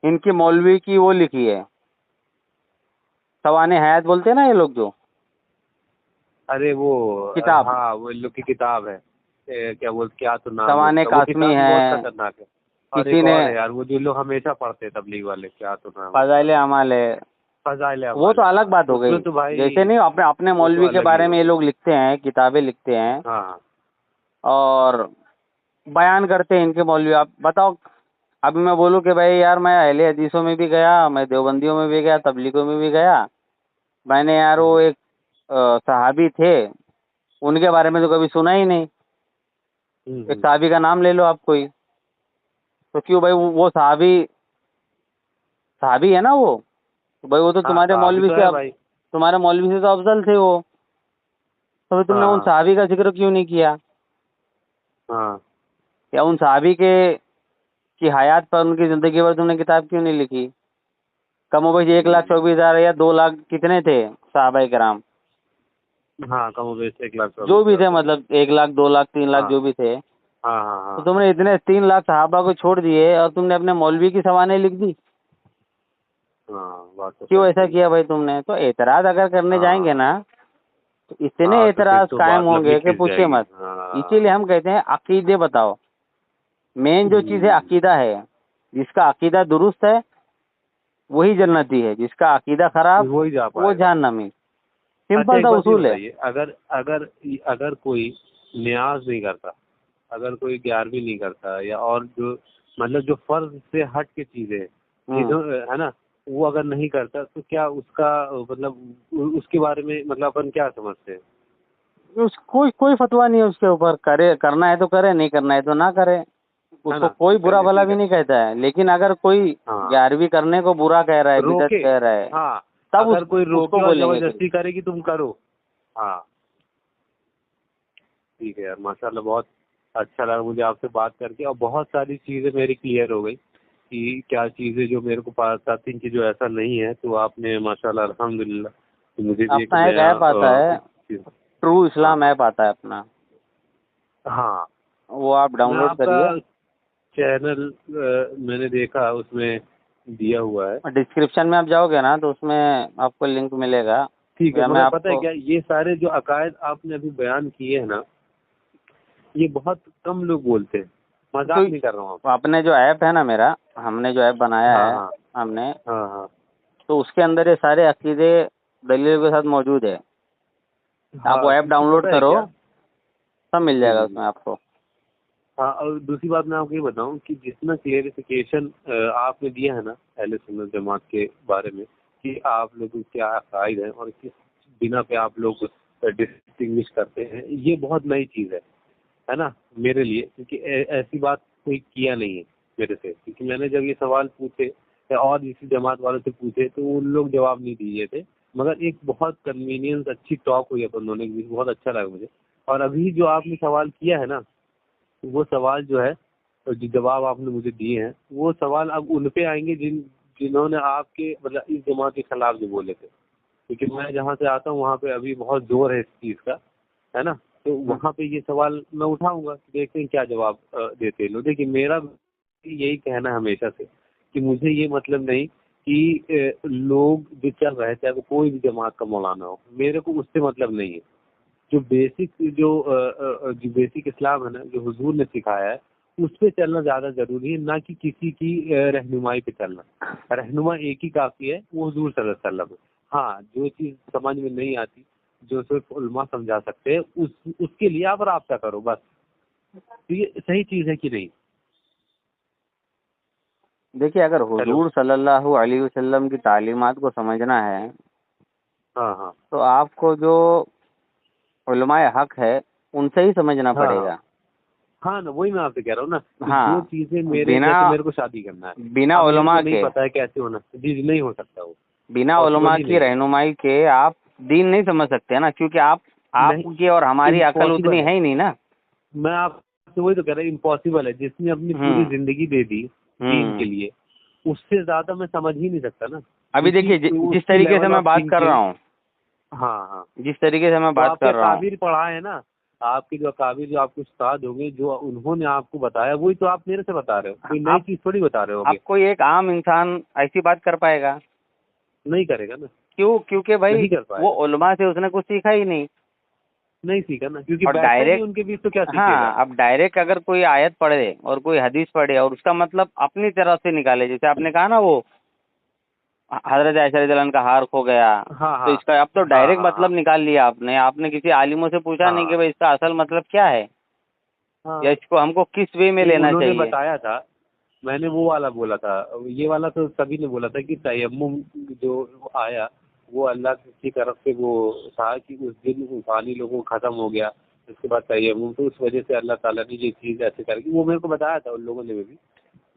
इनकी मौलवी की वो लिखी है, सवाने हयात बोलते हैं ना ये लोग, जो अरे वो किताब हाँ वो इन लोग की किताब है। क्या बोल, क्या तो नाम है सवाने उसका, वो कासमी किताब भी बहुत है, खतरनाक है। और किसी एक ने और है यार, वो जो लोग हमेशा पढ़ते हैं तबलीग वाले, क्या तो नाम है उसका। फजाइल अमाल है। फजाइल वो तो अमाल है, अलग हाँ बात हो गई। उसमें तो भाई जैसे नहीं, अपने अपने वो तो मौलवी के अलग ही बारे हो में ये गई। लोग लिखते हैं, किताबें लिखते हैं हाँ और बयान करते हैं इनके मौलवी। आप बताओ, अभी मैं बोलूँ कि भाई यार मैं अहले हदीसों में भी गया, मैं देवबंदियों में भी गया, तबलीगों में भी गया, मैंने यार वो हम्म, एक सहाबी थे, उनके बारे में तो कभी सुना ही नहीं। एक हम्म। सहाबी का नाम ले लो आप कोई, तो क्यों भाई वो सहाबी सहाबी है ना वो, तो भाई वो तो हाँ तुम्हारे साहबी मौलवी तो से है अब भाई। तुम्हारे मौलवी से तो अफजल थे वो। तो फिर तुमने उन हाँ सहाबी का जिक्र क्यों नहीं किया, हाँ या उन सहाबी के की हयात पर, उनकी ज़िंदगी पर तुमने किताब क्यों नहीं लिखी। कम हो 1,24,000 या 2 लाख कितने थे सहाबाए किराम, हाँ, कम बेश 1,24,000 जो भी थे, थे। मतलब 1 लाख 2 लाख 3 लाख हाँ जो भी थे। हाँ हाँ तो हाँ तुमने इतने 3 लाख सहाबा को छोड़ दिए और तुमने अपने मौलवी की सवानें लिख दी। हाँ, बात तो क्यों सही ऐसा सही है। किया भाई तुमने। तो एतराज अगर करने जाएंगे हाँ ना, तो इतने हाँ, तो फिर एतराज तो कायम बात लंबी होंगे कि खिंच पूछिए जाएगी। मत। इसीलिए हाँ हम कहते हैं अकीदे बताओ। मेन जो चीज़ है हम्म, अकीदा है। जिसका अकीदा दुरुस्त है वही जन्नती है, जिसका अकीदा खराब वो ही जा वो पाएगा। जहन्नमी। अच्छा सिंपल एक सा बात ये उसूल है। बताइए, अगर अगर अगर कोई न्याज नहीं करता, अगर कोई 11वीं नहीं करता, या और जो मतलब जो फर्ज से हट के चीजें हैं, हम्म। जिन्हों है ना, वो अगर नहीं करता तो क्या उसका मतलब उसके बारे में मतलब अपन क्या समझते हैं। उस कोई कोई फतवा नहीं है उसके ऊपर, करे करना है तो करे, नहीं करना है तो ना करे। है उसको ना, कोई तो बुरा चलिए भला ठीक भी है। नहीं कहता है। लेकिन अगर कोई हाँ 11वीं करने को बुरा कह रहा है, बिदअत रोके, कह रहा है, हाँ तब अगर कोई उसको रोके और बोलेंगे फिर। जबरदस्ती करे कि तुम करो। हाँ ठीक है यार, माशाल्लाह बहुत अच्छा लगा मुझे आपसे बात करके, और बहुत सारी चीज़ें मेरी क्लियर हो गई कि क्या चीज़ें जो मेरे को पता थी कि जो ऐसा नहीं है, तो आपने माशाल्लाह अल्हम्दुलिल्लाह मुझे भी एक अपना एक नया ऐप आता है, ट्रू हाँ इस्लाम ऐप आता है अपना, हाँ, वो आप मैं डाउनलोड आपका करिए। चैनल मैंने देखा उसमें दिया हुआ है। डिस्क्रिप्शन में आप जाओगे ना तो उसमें आपको लिंक मिलेगा, ठीक है, या मैं मगर पता है आपको। क्या, ये सारे जो अकायद आपने अभी बयान किए हैं ना, ये बहुत कम लोग बोलते हैं। मजाक नहीं कर रहा हूँ आप। अपने जो ऐप है ना मेरा, हमने जो ऐप बनाया हाँ है हाँ हमने, हाँ हाँ तो उसके अंदर ये सारे अकीदे दलीलों के साथ मौजूद है। आप वो हाँ, ऐप क्योंकि डाउनलोड पता है करो, क्या? सब मिल जी जाएगा जी उसमें जी। आपको। हाँ, और दूसरी बात मैं आपको ये बताऊं कि जितना क्लियरिफिकेशन आपने दिया है ना अहले सुन्नत जमात के बारे में, कि आप लोगों के क्या अकायद हैं और किस बिना पे आप लोग डिस्टिंग्विश करते हैं, ये बहुत नई चीज़ है ना मेरे लिए, क्योंकि ऐसी बात कोई किया नहीं है मेरे से। क्योंकि मैंने जब ये सवाल पूछे या और इसी जमात वालों से पूछे तो उन लोग जवाब नहीं दिए थे, मगर एक बहुत कन्वीनियंस अच्छी टॉक हुई अपन दोनों के बीच, बहुत अच्छा लगा मुझे। और अभी जो आपने सवाल किया है ना, वो सवाल जो है और जो जवाब आपने मुझे दिए हैं, वो सवाल अब उन पे आएंगे जिन्होंने आपके मतलब इस जमात के खिलाफ जो बोले थे। क्योंकि मैं जहाँ से आता हूँ वहाँ पे अभी बहुत जोर है इस चीज़ का, है ना। तो वहाँ पे ये सवाल मैं उठाऊंगा, देखते हैं क्या जवाब देते हैं लोग। देखिए मेरा यही कहना है हमेशा से कि मुझे ये मतलब नहीं कि लोग जो चल रहे हैं चाहे वो कोई भी जमात का मौलाना हो, मेरे को उससे मतलब नहीं है। जो बेसिक जो बेसिक इस्लाम है ना, जो हुजूर ने सिखाया है, उस पे चलना ज़्यादा ज़रूरी है, ना कि किसी की रहनुमाई पे चलना। रहनुमा एक ही काफ़ी है, वो हुजूर सल्लल्लाहु अलैहि वसल्लम है। हाँ, जो चीज़ समझ में नहीं आती, जो सिर्फ उलमा समझा सकते हैं, उसके लिए आप राब्ता करो बस। तो ये सही चीज़ है कि नहीं? देखिए, अगर हेलो। हुजूर सल्लल्लाहु अलैहि वसल्लम की तालीमात को समझना है, हाँ हाँ तो आपको जो उलमाए हक है उनसे ही समझना हाँ हाँ पड़ेगा। हाँ ना, वही मैं आपसे कह रहा हूँ ना कि जो हाँ, चीज़ें मेरे बिना जैसे मेरे को शादी करना है, बिना अब मेरे को उलमा नहीं के, पता है कैसे होना, जी नहीं हो सकता, वो बिना उलमा पॉसिबल ही की नहीं है। रहनुमाई के आप दीन नहीं समझ सकते ना, क्योंकि नहीं, आपकी और हमारी अकल उतनी इम्पॉसिबल है। है ही नहीं ना। मैं आपसे वही तो कह रहा हूँ, इम्पॉसिबल है। जिसने अपनी पूरी हम्म जिंदगी दे दी दीन के हम्म लिए, उससे ज्यादा मैं समझ ही नहीं सकता ना। अभी उसकी देखिए, जिस उसकी तरीके से लेवल मैं ऑफ बात कर रहा थिंकिंग। हूँ, हाँ हाँ। जिस तरीके से मैं तो बात आपके कर रहा हूँ, अकाबिर पढ़ा है ना, आपके जो अकाबिर जो आपके उस्ताद होंगे, जो उन्होंने आपको बताया, वही तो आप मेरे से बता रहे हो, कोई नई आप चीज थोड़ी बता रहे होगे। कोई एक आम इंसान ऐसी बात कर पाएगा? नहीं करेगा ना। क्यों? क्योंकि भाई नहीं कर वो पाएगा। उलमा से उसने कुछ सीखा ही नहीं। नहीं सीखा ना, क्योंकि और बैठा ही नहीं डायरेक्ट, उनके बीच, तो क्या सीखेगा। हाँ, अब डायरेक्ट अगर कोई आयत पढ़े और कोई हदीस पढ़े और उसका मतलब अपनी तरफ से निकाले, जैसे आपने कहा ना वो हजरत आयशा रज़ियल्लाहु अन्हा का हार खो गया, हाँ तो हाँ इसका अब तो हाँ डायरेक्ट हाँ हाँ मतलब निकाल लिया आपने। आपने किसी आलिमों से पूछा नहीं कि हाँ भाई इसका असल मतलब क्या है, या हाँ। इसको हमको किस वे में नहीं, लेना उन्होंने चाहिए। बताया था, मैंने वो वाला बोला था। ये वाला तो सभी ने बोला था कि तयम्मुम जो आया, वो अल्लाह की तरफ से वो था कि उस दिन पानी लोगों को खत्म हो गया, उसके बाद तयम्मुम, तो उस वजह से अल्लाह ताला ने ये चीज़ ऐसे करके, वो मेरे को बताया था उन लोगों ने भी।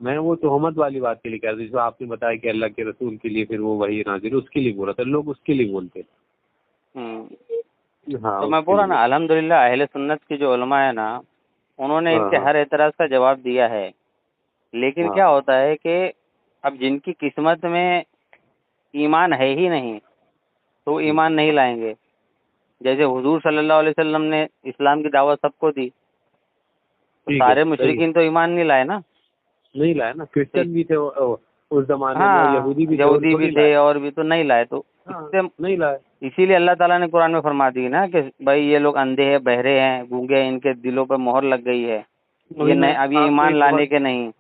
मैं वो तोहमत वाली बात के लिए कह रहा था, जो आपने बताया कि अल्लाह के रसूल के लिए फिर वो वही नाजिल, उसके लिए बोला था। लोग उसके लिए बोलते हम्म हैं। हाँ, तो मैं उसके बोला लिए। ना, अल्हम्दुलिल्लाह अहले सुन्नत के जो उलमा है ना, उन्होंने हाँ इनके हाँ हर एतराज़ का जवाब दिया है। लेकिन हाँ क्या होता है कि अब जिनकी किस्मत में ईमान है ही नहीं, तो वो ईमान नहीं लाएंगे। जैसे हुजूर सल्लल्लाहु अलैहि वसल्लम ने इस्लाम की दावत सबको दी, तो ठीक है, सारे सही है। मुशरिकीन तो ईमान नहीं लाए ना। नहीं लाया ना, तो क्रिश्चियन भी थे उस जमाने में, और हाँ, यहूदी भी थे, यहूदी उनको भी नहीं थे लाया। और भी तो नहीं लाए। तो हाँ, इससे नहीं लाया। इसीलिए अल्लाह ताला ने कुरान में फरमा दी ना कि भाई ये लोग अंधे हैं, बहरे हैं, गूंगे हैं, इनके दिलों पर मोहर लग गई है, ये वही ना, नहीं, अब ये आपको ईमान एक लाने बहुत के नहीं।